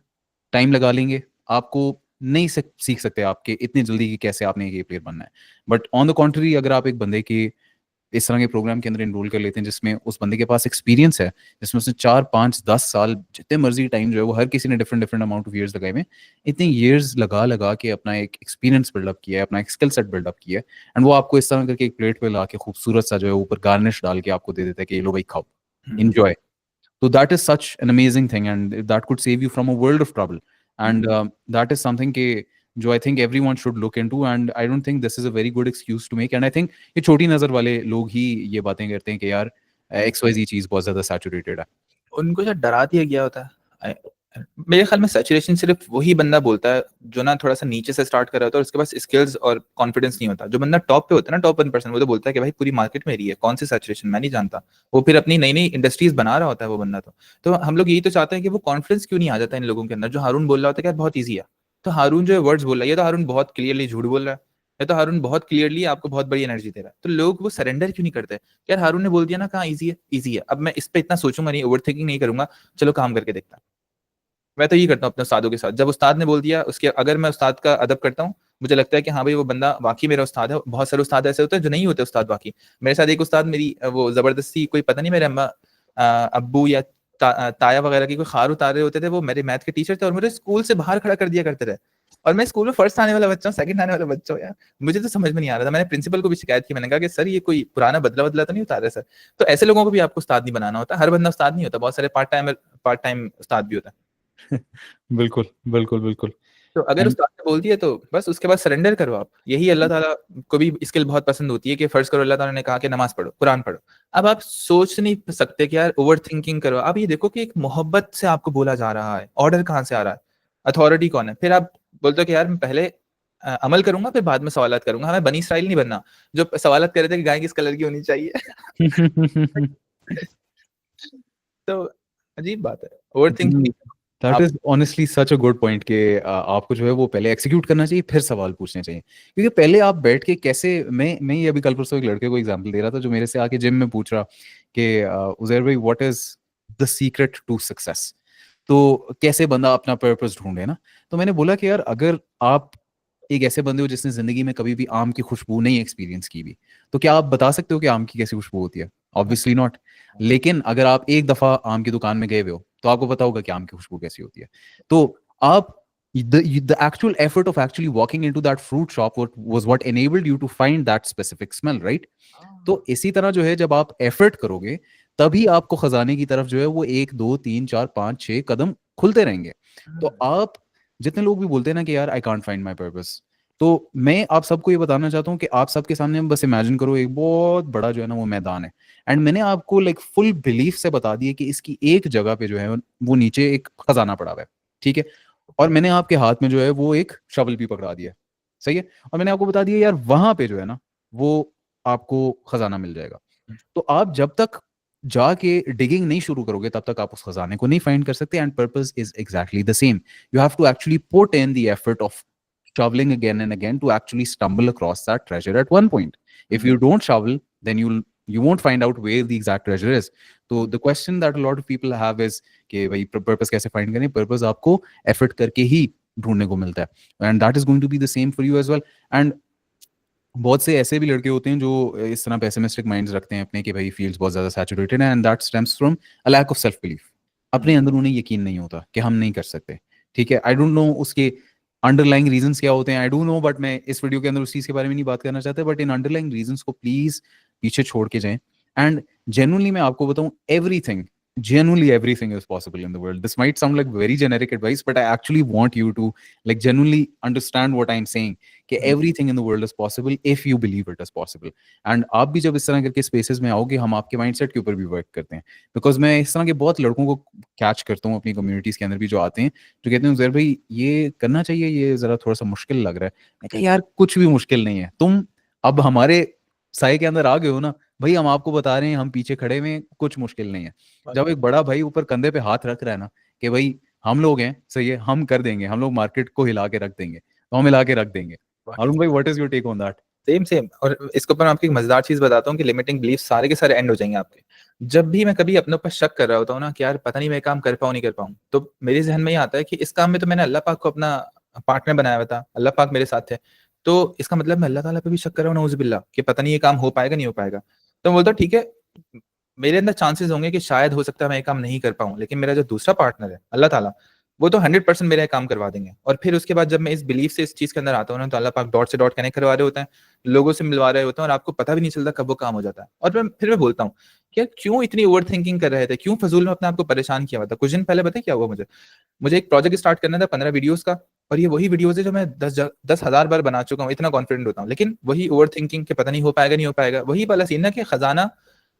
टाइम लगा लेंगे, आपको नहीं सीख सकते आपके इतनी जल्दी कि कैसे आपने एक ए प्लेयर बनना है। बट ऑन द कॉन्ट्री, अगर आप एक बंदे की इस तरह के प्रोग्राम के अंदर इनरोल कर लेते हैं जिसमें उस बंदे के पास एक्सपीरियंस है, जिसमें उसने 4, 5, 10 साल जितने मर्जी टाइम जो है वो हर किसी ने different different amount of years लगाए हुए, इतने ईयर्स लगा लगा के अपना एक एक्सपीरियंस बिल्डअप किया है, अपना एक स्किल सेट बिल्डअप किया है, एंड वो आपको इस तरह करके एक प्लेट पे ला के खूबसूरत सा जो है ऊपर गार्निश डाल के आपको दे देता है कि ये लो भाई खाओ, enjoy. So that is such an amazing thing, and that could save you from a world of trouble. And that is something के जो I think everyone should look into, and I don't think this is a very good excuse to make. And I think ये छोटी नजर वाले लोग ही ये बातें करते हैं कि यार XYZ चीज बहुत ज्यादा सैचुरेटेड है। उनको शायद डरा दिया गया होता है। मेरे ख्याल में सैचुरेशन सिर्फ वही बंदा बोलता है जो ना थोड़ा सा नीचे से स्टार्ट कर रहा होता है और उसके पास स्किल्स और कॉन्फिडेंस नहीं होता। जो बंदा टॉप पे होता है ना, टॉप 1%, वो तो बोलता है कि भाई पूरी मार्केट मेरी है, कौन सी सैचुरेशन, मैं नहीं जानता। वो फिर अपनी नई नई इंडस्ट्रीज बना रहा होता है वो बंदा। तो हम लोग यही तो चाहते हैं कि वो कॉन्फिडेंस क्यों नहीं आ जाता इन लोगों के अंदर। जो हारून बोल रहा होता है कि यार बहुत ईजी है, तो हारून जो है वर्ड्स बोल रहा है, ये तो हारून बहुत क्लियरली झूठ बोल रहा है, या तो हारून बहुत क्लियरली आपको बहुत बड़ी एनर्जी दे रहा है। तो लोग वो सरेंडर क्यों नहीं करते? यार हारून ने बोल दिया ना, कहाँ ईजी है, ईजी है, अब मैं इस पे इतना सोचूंगा नहीं, ओवर थिंकिंग नहीं करूंगा, चलो काम करके देखता हूं। मैं तो ये करता हूँ अपने उस्तादों के साथ। जब उस्ताद ने बोल दिया, उसके अगर मैं उस्ताद का अदब करता हूँ, मुझे लगता है कि हाँ भाई वो बंदा वाकई मेरा उस्ताद है। बहुत सारे उस्ताद ऐसे होते हैं जो नहीं होते उस्ताद वाकई। मेरे साथ एक उस्ताद मेरी वो जबरदस्ती, कोई पता नहीं मेरे अम्मा अब्बू या ताया वगैरह की कोई खार उतार रहे होते थे, वो मेरे मैथ के टीचर थे और मुझे स्कूल से बाहर खड़ा कर दिया करते थे। और मैं स्कूल में फर्स्ट आने वाला बच्चा हूँ, सेकंड आने वाला बच्चा हूँ यार। मुझे तो समझ में नहीं आ रहा था। मैंने प्रिंसिपल को भी शिकायत की, मैंने कहा कि सर ये कोई पुराना बदला बदला तो नहीं उतार रहे सर। तो ऐसे लोगों को भी आपको उस्ताद नहीं बनाना होता। हर बंदा उस्ताद नहीं होता, बहुत सारे पार्ट टाइम उस्ताद भी होता है। बिल्कुल, बिल्कुल, बिल्कुल। तो अगर And उस्ताद ने बोल दिया तो बस उसके बाद सरेंडर करो आप। यही अल्लाह ताला को भी स्किल बहुत पसंद होती है कि फर्ज करो अल्लाह ताला ने कहा कि नमाज पढ़ो, कुरान पढ़ो। अब आप सोच नहीं सकते कि यार ओवर थिंकिंग करो। आप ये देखो कि एक मोहब्बत से आपको बोला जा रहा है, ऑर्डर कहाँ से आ रहा है, अथॉरिटी कौन है। फिर आप बोलते हो कि यार मैं पहले अमल करूंगा फिर बाद में सवालत करूंगा। हमें बनी इसराइल नहीं बनना जो सवालत कर रहे थे कि गाय किस कलर की होनी चाहिए। तो अजीब बात है। ओवरथिंकिंग दैट आप is honestly such a good point कि आपको जो है वो पहले एक्सिक्यूट करना चाहिए फिर सवाल पूछने चाहिए, क्योंकि पहले आप बैठ के कैसे, मैं ये अभी कल परसों एक लड़के को एग्जांपल दे रहा था जो मेरे से आके जिम में पूछ रहा कि उजैर भाई what is the secret to success, तो कैसे बंदा अपना पर्पस ढूंढे ना। तो मैंने बोला कि यार अगर आप एक ऐसे बंदे हो जिसने जिंदगी में कभी भी आम की खुशबू नहीं एक्सपीरियंस की भी, तो क्या आप बता सकते हो कि आम की कैसी खुशबू होती है? Obviously not. लेकिन अगर आप एक दफा आम की दुकान में गए हुए हो तो आपको पता होगा कि आम की खुशबू कैसी होती है। तो आप the actual effort of actually walking into that fruit shop was what enabled you to find that specific smell, right? तो इसी तरह जो है जब आप एफर्ट करोगे तभी आपको खजाने की तरफ जो है वो 1 2 3 4 5 6 कदम खुलते रहेंगे। तो आप जितने लोग भी बोलते हैं ना कि यार I can't find my purpose, तो मैं आप सबको ये बताना चाहता हूँ कि आप सबके सामने बस इमेजिन करो एक बहुत बड़ा जो है ना वो मैदान है, एंड मैंने आपको लाइक फुल बिलीफ से बता दिया कि इसकी एक जगह पे जो है वो नीचे एक खजाना पड़ा हुआ है, ठीक है? और मैंने आपके हाथ में जो है वो एक शवल भी पकड़ा दिया, सही है? और मैंने आपको बता दिया यार वहां पे जो है ना वो आपको खजाना मिल जाएगा। तो आप जब तक जाके डिगिंग नहीं शुरू करोगे तब तक आप उस खजाने को नहीं फाइंड कर सकते, and purpose is exactly the same. You have to actually put in the effort of shoveling again and again to actually stumble across that treasure at one point. If you don't shovel, then you won't find out where the exact treasure is. So the question that a lot of people have is कि भाई purpose कैसे find करें? Purpose आपको effort करके ही ढूंढने को मिलता है, and that is going to be the same for you as well. And बहुत से ऐसे भी लड़के होते हैं जो इस तरह पेसिमिस्टिक माइंड्स रखते हैं अपने कि भाई फील्ड्स बहुत ज्यादा सैचुरेटेड है, and that stems from a lack of self belief. अपने अंदर उन्हें यकीन नहीं होता कि हम नहीं कर सकते, ठीक है? आई डोंट नो उसके अंडरलाइंग रीजंस क्या होते हैं, आई डोंट नो, बट मैं इस वीडियो के अंदर उस चीज के बारे में नहीं बात करना चाहता, बट इन अंडरलाइंग रीजंस को प्लीज पीछे छोड़ के जाएं। एंड जेन्युइनली मैं आपको बताऊं, everything, genuinely everything is possible in the world. This might sound like very generic advice, but I actually want you to like genuinely understand what I'm saying, कि everything in the world is possible if you believe it is possible. And आप भी जब इस तरह करके spaces में आओगे हम आपके माइंडसेट के ऊपर भी वर्क करते हैं, बिकॉज मैं इस तरह के बहुत लड़कों को कैच करता हूँ अपनी कम्युनिटीज के अंदर भी जो आते हैं, जो कहते हैं उजैर भाई ये करना चाहिए, ये जरा थोड़ा सा मुश्किल लग रहा है। मैं कहा यार कुछ भी मुश्किल नहीं है, तुम अब हमारे साय के अंदर आ गए हो ना भाई, हम आपको बता रहे हैं, हम पीछे खड़े हुए हैं, कुछ मुश्किल नहीं है। जब एक बड़ा भाई ऊपर कंधे पे हाथ रख रहा है ना कि भाई हम लोग हैं, सही है, हम कर देंगे, हम लोग मार्केट को हिला के रख देंगे, तो हम हिला के रख देंगे। अरुण भाई what is your take on that? Same same. और इसके ऊपर मैं आपकी एक मजेदार चीज बताता हूँ कि लिमिटिंग बिलीफ सारे के सारे एंड हो जाएंगे आपके। जब भी मैं कभी अपने ऊपर शक कर रहा होता हूँ ना कि यार पता नहीं मैं काम कर पाऊँ नहीं कर पाऊँ, तो मेरे जहन में ये आता है कि इस काम में तो मैंने अल्लाह पाक को अपना पार्टनर बनाया हुआ था, अल्लाह पाक मेरे साथ थे, तो इसका मतलब मैं अल्लाह ताला पे भी शक कर रहा हूँ नऊजुबिल्ला कि पता नहीं ये काम हो पाएगा नहीं हो पाएगा। तो मैं बोलता हूँ ठीक है, मेरे अंदर चांसेस होंगे कि शायद हो सकता है मैं ये काम नहीं कर पाऊँ, लेकिन मेरा जो दूसरा पार्टनर है अल्लाह ताला, वो तो 100% मेरा काम करवा देंगे। और फिर उसके बाद जब मैं इस बिलीफ से इस चीज के अंदर आता हूँ ना, तो अल्लाह पाक डॉट से डॉट कनेक्ट करवा रहे होते हैं, लोगों से मिलवा रहे होते हैं, और आपको पता भी नहीं चलता कब वो काम हो जाता है। और फिर मैं बोलता हूँ कि यार क्यों इतनी ओवर थिंकिंग कर रहे थे, क्यों फजूल में अपने आप को परेशान किया हुआ था। कुछ दिन पहले पता है क्या हुआ मुझे एक प्रोजेक्ट स्टार्ट करना था 15 वीडियोस का, और ये वही वीडियोस है जो मैं 10,000 बार बना चुका हूँ, इतना कॉन्फिडेंट होता हूँ, लेकिन वही ओवर थिंकिंग के पता नहीं हो पाएगा नहीं हो पाएगा। वही वाला सीन ना कि खजाना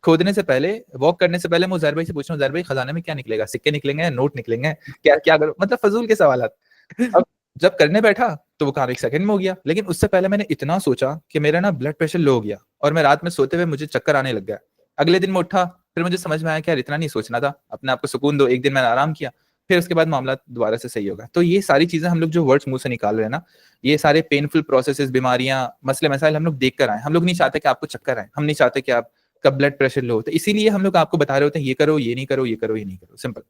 खोदने से पहले, वॉक करने से पहले मैं उजैर भाई से पूछ रहा हूँ, उजैर भाई खजाने में क्या निकलेगा, सिक्के निकलेंगे, नोट निकलेंगे, क्या क्या करो, मतलब फजूल के सवाल। अब जब करने बैठा तो वो काम एक सेकंड में हो गया, लेकिन उससे पहले मैंने इतना सोचा कि मेरा ना ब्लड प्रेशर लो हो गया, और मैं रात में सोते हुए मुझे चक्कर आने लग गया। अगले दिन मैं उठा, फिर मुझे समझ में आया कि यार इतना नहीं सोचना था, अपने आप को सुकून दो। एक दिन मैंने आराम किया, फिर उसके बाद मामला दोबारा से सही होगा। तो ये सारी चीजें हम लोग जो वर्ड्स मुंह से निकाल रहे हैं ना, ये सारे पेनफुल प्रोसेसेस, बीमारियां, मसले मसाइल हम लोग देख कर आए। हम लोग नहीं चाहते कि आपको चक्कर आए, हम नहीं चाहते कि आप का ब्लड प्रेशर लो, तो इसीलिए हम लोग आपको बता रहे होते हैं ये करो, ये नहीं करो, ये करो, ये नहीं करो, सिंपल।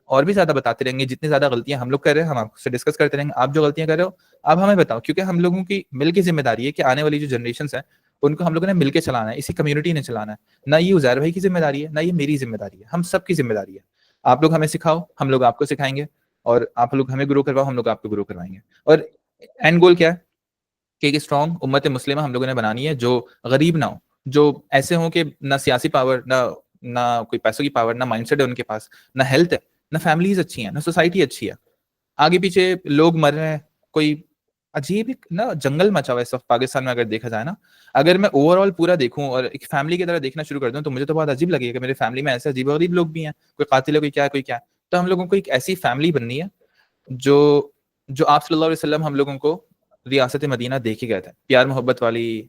और भी ज्यादा बताते रहेंगे, जितनी ज्यादा गलतियां हम लोग कर रहे हैं हम आपसे डिस्कस करते रहेंगे। आप जो गलतियां कर रहे हो आप हमें बताओ, क्योंकि हम लोगों की मिल की जिम्मेदारी है कि आने वाली जो जनरेशन है उनको हम लोगों ने मिलकर चलाना है, इसी कम्युनिटी ने चलाना है। ना ये उजैर भाई की जिम्मेदारी है, ना ये मेरी जिम्मेदारी है, हम सबकी जिम्मेदारी है। आप लोग हमें सिखाओ, हम लोग आपको सिखाएंगे, और आप लोग हमें ग्रो करवाओ, हम लोग आपको ग्रो करवाएंगे। और एंड गोल क्या है कि एक स्ट्रॉन्ग उम्मत मुस्लिमा हम लोगों ने बनानी है, जो गरीब ना हो, जो ऐसे हो कि ना सियासी पावर, ना ना कोई पैसों की पावर, ना माइंडसेट है उनके पास, ना हेल्थ है, ना फैमिलीज अच्छी हैं, ना सोसाइटी अच्छी है, आगे पीछे लोग मर रहे हैं, कोई अजीब ही ना जंगल मचा हुआ है इस वक्त पाकिस्तान में। अगर देखा जाए ना, अगर मैं ओवरऑल पूरा देखूं और एक फैमिली की तरह देखना शुरू कर दूं, तो मुझे तो बहुत अजीब लगेगा कि मेरे फैमिली में ऐसे अजीब गरीब लोग भी हैं, कोई कातिल है, कोई क्या है, कोई क्या है। तो हम लोगों को एक ऐसी फैमिली बननी है जो जो आप सल्लल्लाहु अलैहि वसल्लम हम लोगों को रियासत मदीना दे के गए थे, प्यार मोहब्बत वाली।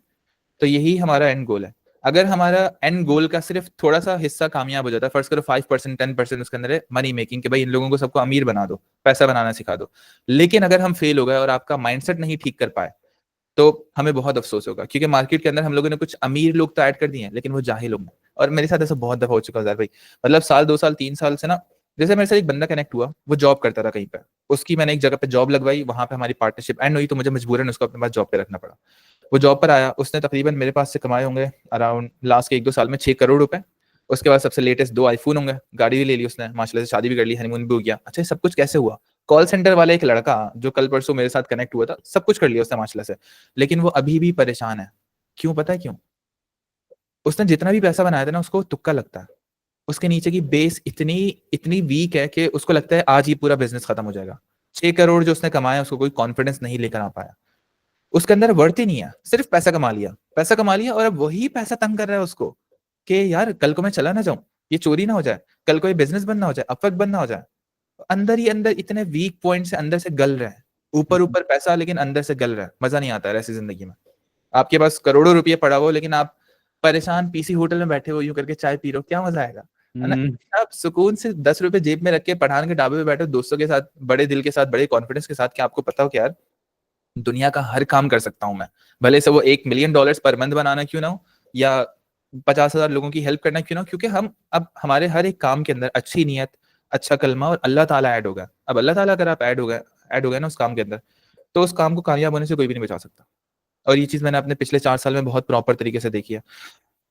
तो यही हमारा एंड गोल है। अगर हमारा एंड गोल का सिर्फ थोड़ा सा हिस्सा कामयाब हो जाता है, फर्स्ट करो 5% 10% उसके अंदर है मनी मेकिंग, के भाई इन लोगों को सबको अमीर बना दो, पैसा बनाना सिखा दो, लेकिन अगर हम फेल हो गए और आपका माइंडसेट नहीं ठीक कर पाए तो हमें बहुत अफसोस होगा, क्योंकि मार्केट के अंदर हम लोगों ने कुछ अमीर लोग तो ऐड कर दिए हैं लेकिन वो जाहिल लोग हैं। और मेरे साथ ऐसा बहुत दफा हो चुका है भाई, मतलब साल 2 साल 3 साल से ना, जैसे मेरे साथ एक बंदा कनेक्ट हुआ, वो जॉब करता था कहीं पे, उसकी मैंने एक जगह पे जॉब लगवाई, वहां पे हमारी पार्टनरशिप एंड हुई, तो मुझे मजबूरन उसको अपने पास जॉब पे रखना पड़ा। वो जॉब पर आया, उसने तकरीबन मेरे पास से कमाए होंगे अराउंड लास्ट के 1-2 साल में 6 करोड़ रुपए। उसके बाद सबसे लेटेस्ट 2 आईफोन होंगे, गाड़ी भी ले ली उसने, माशाल्लाह से शादी भी कर ली, हनीमून भी हो गया। अच्छा, ये सब कुछ कैसे हुआ? कॉल सेंटर वाला एक लड़का जो कल परसों मेरे साथ कनेक्ट हुआ था, सब कुछ कर लिया उसने माशाल्लाह से, लेकिन वो अभी भी परेशान है। क्यों पता है क्यों? उसने जितना भी पैसा बनाया था ना, उसको तुक्का लगता है। उसके नीचे की बेस इतनी इतनी वीक है कि उसको लगता है आज ही पूरा बिजनेस खत्म हो जाएगा। 6 करोड़ जो उसने कमाया, उसको कोई कॉन्फिडेंस नहीं लेकर आ पाया। उसके अंदर वर्थ ही नहीं है, सिर्फ पैसा कमा लिया, पैसा कमा लिया, और अब वही पैसा तंग कर रहा है उसको कि यार कल को मैं चला ना जाऊं, ये चोरी ना हो जाए, कल को ये बिजनेस बंद ना हो जाए, अपवर्क बंद ना हो जाए। अंदर ही अंदर इतने वीक पॉइंट से अंदर से गल रहे हैं। ऊपर ऊपर पैसा, लेकिन अंदर से गल रहा है। मजा नहीं आता है ऐसी जिंदगी में। आपके पास करोड़ों रुपये पड़ा हो, लेकिन आप परेशान पीसी होटल में बैठे हो, यूं करके चाय पी रहे हो, क्या मजा आएगा? है ना? हम्म, आप सुकून से 10 रुपए जेब में रख के पठान के ढाबे पे बैठे हो, दोस्तों के साथ, बड़े दिल के साथ, बड़े कॉन्फिडेंस के साथ, कि आपको पता हो कि यार दुनिया का हर काम कर सकता हूं मैं, भले से वो $1 मिलियन पर मंथ बनाना क्यों ना हो, या 50,000 लोगों की हेल्प करना क्यों ना हो, क्योंकि हम अब हमारे हर एक काम के अंदर अच्छी नीयत, अच्छा कलमा और अल्लाह ताला ऐड होगा। अब अल्लाह ताला अगर आप ऐड हो गए ना उस काम के अंदर, तो उस काम को कामयाब होने से कोई भी नहीं बचा सकता। और ये चीज मैंने अपने पिछले 4 साल में बहुत प्रॉपर तरीके से देखी है।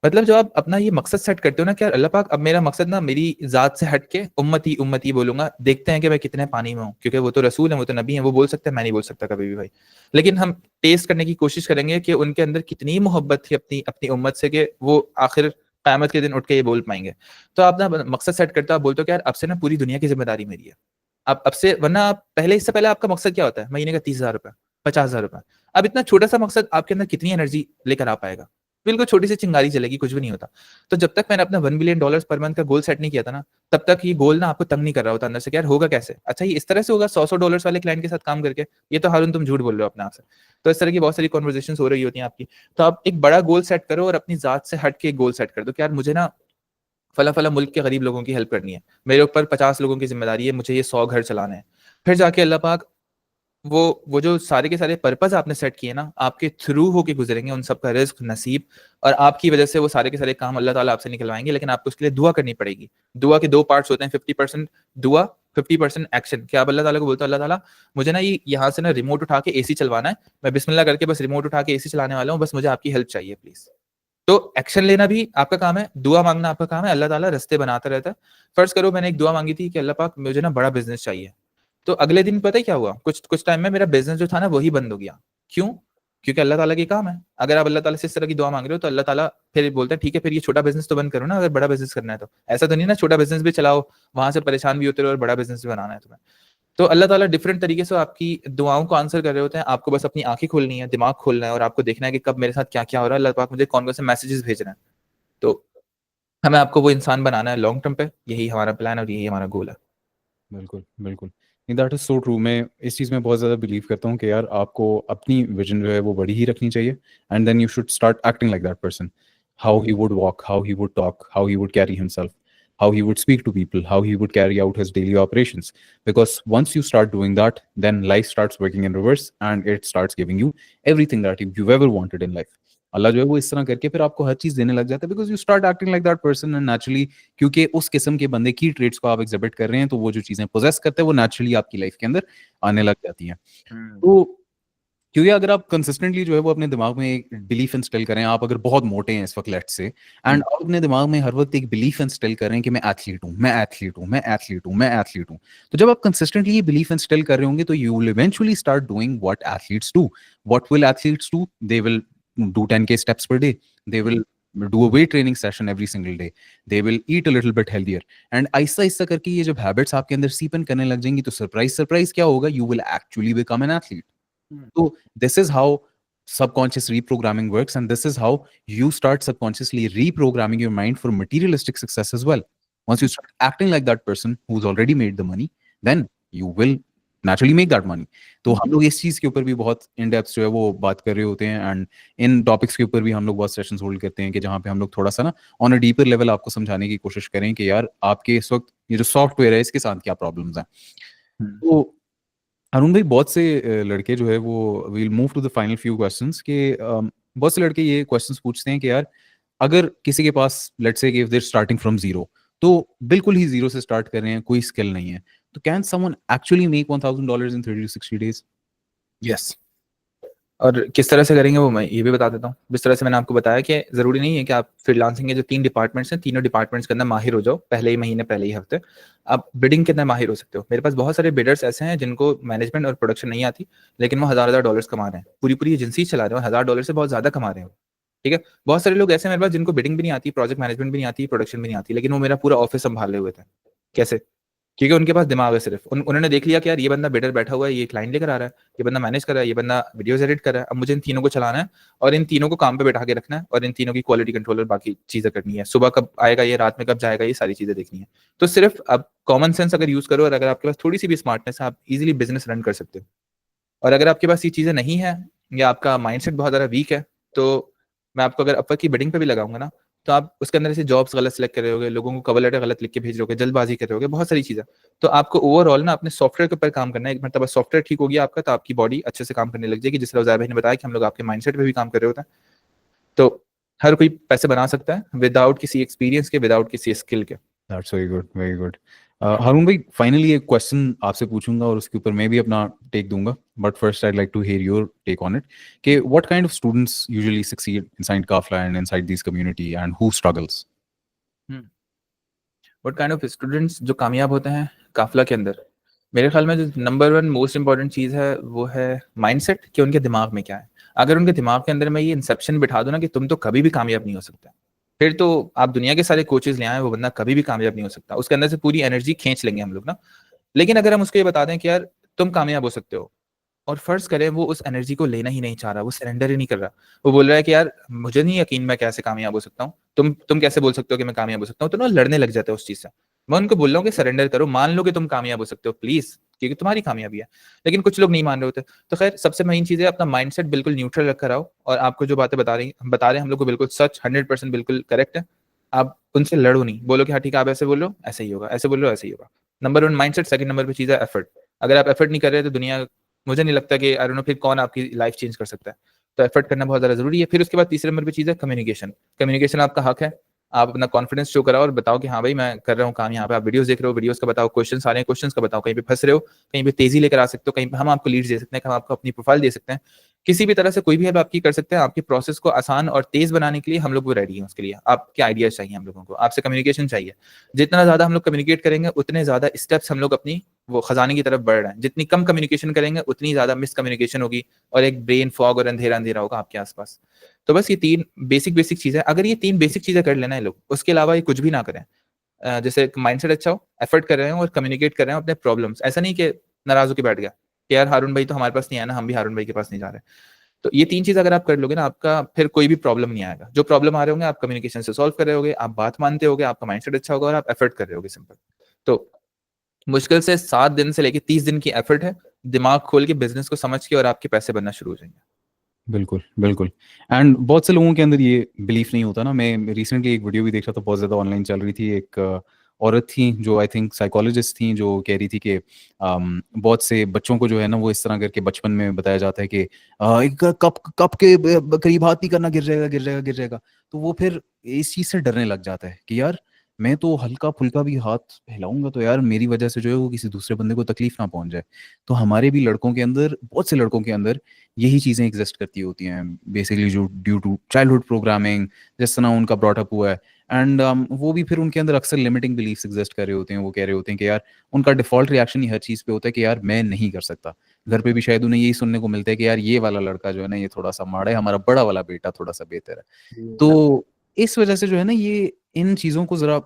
मतलब जब आप अपना ये मकसद सेट करते हो ना कि यार अल्लाह पाक, अब मेरा मकसद ना मेरी जात से हट के उम्मती उम्मती बोलूंगा, देखते हैं कि मैं कितने पानी में हूँ, क्योंकि वो तो रसूल है, वो तो नबी है, वो बोल सकते हैं, मैं नहीं बोल सकता कभी भी भाई। लेकिन हम टेस्ट करने की कोशिश करेंगे कि उनके अंदर कितनी मोहब्बत थी अपनी अपनी उम्मत से, कि वो आखिर क़यामत के दिन उठ के ये बोल पाएंगे। तो आप ना मकसद सेट करते हो, आप बोलते हो कि यार अब से ना पूरी दुनिया की जिम्मेदारी मेरी है। अब से, वरना आप पहले, इससे पहले आपका मकसद क्या होता है? महीने का 30,000 रुपए, 50,000 रुपए। अब इतना छोटा सा मकसद आपके अंदर कितनी एनर्जी लेकर आ पाएगा? बिल्कुल छोटी सी चिंगारी जलेगी, कुछ भी नहीं होता। तो जब तक मैंने अपना $1 बिलियन पर मंथ का गोल सेट नहीं किया था ना, तब तक ये गोल ना आपको तंग नहीं कर रहा होता अंदर से कि यार होगा कैसे? अच्छा, ये इस तरह से होगा 100-100 डॉलर्स वाले क्लाइंट के साथ काम करके? ये तो हारून तुम झूठ बोल रहे हो अपने आप से। तो इस तरह की बहुत सारी कॉन्वर्जेशन हो रही होती हैं आपकी। तो आप एक बड़ा गोल सेट करो और अपनी जात से हट के एक गोल सेट कर दो कि यार मुझे ना फला फला मुल्क के गरीब लोगों की हेल्प करनी है, मेरे ऊपर 50 लोगों की जिम्मेदारी है, मुझे ये 100 घर चलाने हैं। फिर जाके अल्लाह पाक वो जो सारे के सारे पर्पस आपने सेट किए ना, आपके थ्रू होके गुजरेंगे, उन सबका रिस्क नसीब, और आपकी वजह से वो सारे के सारे काम अल्लाह ताला आपसे निकलवाएंगे। लेकिन आपको उसके लिए दुआ करनी पड़ेगी। दुआ के 2 पार्ट्स होते हैं, 50% दुआ, 50% एक्शन। क्या आप अल्लाह ताला को बोलते हो, अल्लाह ताला मुझे ना ये यहाँ से ना रिमोट उठा के एसी चलवाना है, मैं बिस्मिल्लाह करके बस रिमोट उठा के एसी चलाने वाला हूँ, बस मुझे आपकी हेल्प चाहिए प्लीज। तो एक्शन लेना भी आपका काम है, दुआ मांगना आपका काम है, अल्लाह ताला रास्ते बनाता रहता है। फर्ज करो मैंने एक दुआ मांगी थी कि अल्लाह पाक मुझे ना बड़ा बिजनेस चाहिए, तो अगले दिन पता है क्या हुआ? कुछ कुछ टाइम में मेरा बिजनेस जो था ना वही बंद हो गया। क्यों? क्योंकि अल्लाह ताला के काम है। अगर आप अल्लाह ताला से इस तरह की दुआ मांग रहे हो, तो अल्लाह ताला फिर बोलता है ठीक है, फिर ये छोटा बिजनेस तो बंद करो ना, अगर बड़ा बिजनेस करना है तो। ऐसा तो नहीं ना छोटा बिजनेस भी चलाओ, वहां से परेशान भी होते रहो और बड़ा बिजनेस भी बनाना है तुम्हें। तो अल्लाह ताला डिफरेंट तरीके से आपकी दुआओं को आंसर कर रहे होते हैं। आपको बस अपनी आंखें खोलनी है, दिमाग खोलना है, और आपको देखना है कि कब मेरे साथ क्या क्या हो रहा है, अल्लाह पाक मुझे कौन कौन से मैसेजेस भेज रहे हैं। तो हमें आपको वो इंसान बनाना है लॉन्ग टर्म पे, यही हमारा प्लान और यही हमारा गोल है। बिल्कुल बिल्कुल। नहीं, दैट इज सो ट्रू। मैं इस चीज़ में बहुत ज़्यादा बिलीव करता हूँ कि यार आपको अपनी विजन जो है वो बड़ी ही रखनी चाहिए, and then you should start acting like that person. How he would walk, how he would talk, how he would carry himself, how he would speak to people, how he would carry out his daily operations. Because once you start doing that, then life starts working in reverse and it starts giving you everything that you've ever wanted in life. अल्लाह जो है वो इस तरह करके फिर आपको हर चीज देने लग जाता है, because you start acting like that person, and naturally क्योंकि उस किस्म के बंदे की ट्रेड्स को आप एग्जिबिट कर रहे हैं, तो वो जो चीजें पोजेस करते हैं वो नेचुरली आपकी लाइफ के अंदर आने लग जाती हैं। तो क्योंकि अगर आप कंसिस्टेंटली जो है वो अपने दिमाग में एक बिलीफ इंस्टॉल करें, आप अगर बहुत मोटे हैं इस वक्त लेट से, एंड आप अपने दिमाग में हर वक्त एक बिलीफ इंस्टॉल करें कि मैं एथलीट हूँ, मैं एथलीट हूँ, मैं एथलीट हूँ, मैं एथलीट हूँ, तो जब आप कंसिस्टेंटली ये बिलीफ इंस्टॉल कर रहे होंगे, तो you will eventually start doing what athletes do. What will athletes do? They will do 10K steps per day. They will do a weight training session every single day. They will eat a little bit healthier. And ऐसा ऐसा करके ये जब habits आपके अंदर सीपन करने लग जाएंगी, तो सरप्राइज सरप्राइज क्या होगा? You will actually become an athlete. So this is how subconscious reprogramming works, and this is how you start subconsciously reprogramming your mind for materialistic success as well. Once you start acting like that person who's already made the money, then you will naturally make that money. तो हम लोग इस चीज़ के ऊपर भी बहुत in depth जो है वो बात कर रहे होते हैं, एंड इन टॉपिक्स के ऊपर भी हम लोग बहुत सेशंस होल्ड करते हैं कि जहाँ पे हम लोग थोड़ा सा ना ऑन अ डीपर लेवल आपको समझाने की कोशिश करें कि यार आपके इस वक्त ये जो सॉफ्टवेयर है इसके साथ क्या प्रॉब्लम्स हैं। तो अरुण भाई, बहुत से लड़के जो है वो will move to the final few questions के बहुत से लड़के ये क्वेश्चंस पूछते हैं कि यार अगर किसी के पास let's say if there starting from zero, तो बिल्कुल ही जीरो से स्टार्ट कर रहे हैं, कोई स्किल नहीं है, तो can someone actually make $1000 in 30 to 60 days? Yes. और किस तरह से करेंगे वो मैं ये भी बता देता हूँ। जिस तरह से मैंने आपको बताया कि ज़रूरी नहीं है कि आप फ्रीलांसिंग के जो 3 डिपार्टमेंट्स हैं, तीनों डिपार्टमेंट्स के अंदर माहिर हो जाओ पहले ही महीने, पहले ही हफ्ते। आप बिडिंग के अंदर माहिर हो सकते हो। मेरे पास बहुत सारे बिडर्स ऐसे हैं जिनको मैनेजमेंट और प्रोडक्शन नहीं आती, लेकिन वो हज़ार-हज़ार डॉलर्स कमा रहे हैं। पूरी-पूरी एजेंसी चला रहे हैं और $1000 से बहुत ज़्यादा कमा रहे हैं वो, ठीक है? बहुत सारे लोग ऐसे हैं मेरे पास जिनको बिडिंग भी नहीं आती, प्रोजेक्ट मैनेजमेंट भी नहीं आती, प्रोडक्शन भी नहीं आती, लेकिन वो मेरा पूरा ऑफिस सँभाले हुए थे। कैसे? क्योंकि उनके पास दिमाग है सिर्फ। उन्होंने देख लिया कि यार ये बंदा बिडर बैठा हुआ है, ये क्लाइंट लेकर आ रहा है, ये बंदा मैनेज कर रहा है, ये बंदा वीडियोस एडिट कर रहा है। अब मुझे इन तीनों को चलाना है और इन तीनों को काम पे बैठा के रखना है और इन तीनों की क्वालिटी कंट्रोल और बाकी चीजें करनी है। सुबह कब आएगा ये, रात में कब जाएगा, ये सारी चीजें देखनी है। तो सिर्फ अब कॉमन सेंस अगर यूज करो और अगर आपके पास थोड़ी सी भी स्मार्टनेस है, आप इजीली बिजनेस रन कर सकते हो। और अगर आपके पास ये चीजें नहीं है या आपका माइंडसेट बहुत ज्यादा वीक है, तो मैं आपको अगर अपवर्क की बिडिंग पे भी लगाऊंगा ना, तो आप उसके अंदर ऐसे जॉब्स गलत सेलेक्ट कर रहे होगे, लोगों को कवर लेटर गलत लिख के भेज रहे होगे, जल्दबाजी कर रहे होगे, बहुत सारी चीजें। तो आपको ओवरऑल ना अपने सॉफ्टवेयर के ऊपर काम करना है। एक मतलब सॉफ्टवेयर ठीक हो गया आपका, तो आपकी बॉडी अच्छे से काम करने लग जाएगी। जिस तरह उज़ैर भाई ने बताया कि हम लोग आपके माइंडसेट पे भी काम कर रहे होते हैं। तो हर कोई पैसे बना सकता है विदाउट किसी एक्सपीरियंस के, विदाउट किसी स्किल के। That's very good, very good. Haroon भाई, फाइनली एक क्वेश्चन आपसे पूछूंगा और उसके ऊपर मैं भी अपना टेक दूंगा, but first I like to hear your take on it कि what kind of students usually succeed inside Kafla and inside this community and who struggles? What kind of students जो कामयाब होते हैं काफिला के अंदर, मेरे ख्याल में जो नंबर 1 मोस्ट इंपॉर्टेंट चीज़ है वो है माइंडसेट, कि उनके दिमाग में क्या है। अगर उनके दिमाग के अंदर मैं ये इंसेप्शन बिठा दूं ना कि तुम तो कभी भी कामयाब नहीं हो सकता, फिर तो आप दुनिया के सारे कोचेज ले आए, वो बंदा कभी भी कामयाब नहीं हो सकता। उसके अंदर से पूरी एनर्जी खींच लेंगे हम लोग ना। लेकिन अगर हम उसको ये बता दें कि यार तुम कामयाब हो सकते हो, और फर्ज करें वो उस एनर्जी को लेना ही नहीं चाह रहा, वो सरेंडर ही नहीं कर रहा, वो बोल रहा है कि यार मुझे नहीं यकीन मैं कैसे कामयाब हो सकता हूँ, तुम कैसे बोल सकते हो कि मैं कामयाब हो सकता हूँ, तो ना लड़ने लग जाते हैं उस चीज से। मैं उनको बोल रहा हूँ कि सरेंडर करो, मान लो कि तुम कामयाब हो सकते हो प्लीज, क्योंकि तुम्हारी कामयाबी है। लेकिन कुछ लोग नहीं मान रहे होते। तो खैर सबसे मेन चीज है अपना माइंडसेट बिल्कुल न्यूट्रल रख कर आओ, और आपको जो बातें बता रहे हैं हम लोग को बिल्कुल सच 100% बिल्कुल करेक्ट है। आप उनसे लड़ो नहीं, बोलो कि हाँ ठीक है आप ऐसे बोलो ऐसे ही होगा, ऐसे बोलो ऐसे ही होगा। Number 1 mindset. सेकंड नंबर पे चीज है एफर्ट। अगर आप एफर्ट नहीं कर रहे तो दुनिया, मुझे नहीं लगता कि आई डोंट नो फिर कौन आपकी लाइफ चेंज कर सकता है। तो एफर्ट करना बहुत ज़्यादा ज़रूरी है। फिर उसके बाद तीसरे नंबर पे चीज़ है कम्युनिकेशन। कम्युनिकेशन आपका हक है। आप अपना कॉन्फिडेंस शो कराओ और बताओ कि हाँ भाई मैं कर रहा हूँ काम यहाँ पे। आप वीडियोस देख रहे हो, वीडियोस का बताओ, क्वेश्चंस आ रहे हैं, क्वेश्चंस का बताओ, कहीं पे फंस रहे हो, कहीं पे तेजी लेकर आ सकते हो, कहीं पे हम आपको लीड्स दे सकते हैं, हम आपको अपनी प्रोफाइल दे सकते हैं। किसी भी तरह से कोई भी हेल्प आपकी कर सकते हैं। आपकी प्रोसेस को आसान और तेज बनाने के लिए हम लोग वो रेडी हैं। उसके लिए आपके आइडियाज चाहिए हम लोगों को, आपसे कम्युनिकेशन चाहिए। जितना ज़्यादा हम लोग कम्युनिकेट करेंगे उतने ज़्यादा स्टेप्स हम लोग अपनी वो खजाने की तरफ बढ़ रहे हैं। जितनी कम कम्युनिकेशन करेंगे उतनी ज़्यादा मिसकम्युनिकेशन होगी और एक ब्रेन फॉग और अंधेरा अंधेरा होगा आपके आसपास। तो बस ये 3 बेसिक चीज़ें, अगर ये 3 बेसिक चीज़ें कर लेना है लोग, उसके अलावा ये कुछ भी ना करें। जैसे माइंडसेट अच्छा हो, एफर्ट कर रहे हो और कम्युनिकेट कर रहे हो अपने प्रॉब्लम्स। ऐसा नहीं कि नाराज़ होके बैठ गया कि यार हारून भाई तो हमारे पास नहीं आया ना, हम भी हारून भाई के पास नहीं जा रहे। तो ये 3 चीज़ अगर आप कर लोगे ना, आपका फिर कोई भी प्रॉब्लम नहीं आएगा। जो प्रॉब्लम आ रहे होंगे आप कम्युनिकेशन से सॉल्व कर रहे होगे, आप बात मानते होगे, आपका माइंडसेट अच्छा होगा और आप एफर्ट कर रहे होगे, सिंपल। तो मुश्किल से 7 दिन से लेके 30 दिन की एफर्ट है, दिमाग खोल के बिज़नेस को समझ के, और आपके पैसे बनना शुरू हो जाएँगे। बिल्कुल, बिल्कुल। एंड बहुत से लोगों के अंदर ये बिलीफ नहीं होता ना। मैं रिसेंटली एक वीडियो भी देख रहा था, बहुत ज़्यादा ऑनलाइन चल रही थी। एक औरत थी जो आई थिंक साइकोलॉजिस्ट थी, जो कह रही थी कि बहुत से बच्चों को जो है ना वो इस तरह करके बचपन में बताया जाता है कि एक कप कप के करीब हाथ नहीं करना, गिर जाएगा, गिर जाएगा, गिर जाएगा। तो वो फिर इस चीज़ से डरने लग जाता है कि यार मैं तो हल्का-फुल्का भी हाथ हिलाऊँगा तो यार मेरी वजह से जो है वो किसी दूसरे बंदे को तकलीफ ना पहुँच जाए। तो हमारे भी लड़कों के अंदर, बहुत से लड़कों के अंदर यही चीज़ें एग्जिस्ट करती होती हैं बेसिकली, जो ड्यू टू चाइल्डहुड प्रोग्रामिंग जिस तरह उनका ब्रॉट अप हुआ है। एंड वो भी फिर उनके अंदर अक्सर लिमिटिंग बिलीफ्स एग्जिस्ट कर रहे होते हैं। वो कह रहे होते हैं कि यार उनका डिफॉल्ट रिएक्शन ही हर चीज़ पे होता है कि यार मैं नहीं कर सकता। घर पे भी शायद उन्हें यही सुनने को मिलता है कि यार ये वाला लड़का जो है ना ये थोड़ा सा माड़ा है, हमारा बड़ा वाला बेटा थोड़ा सा बेहतर है। तो इस वजह से जो है ना ये इन चीज़ों को ज़रा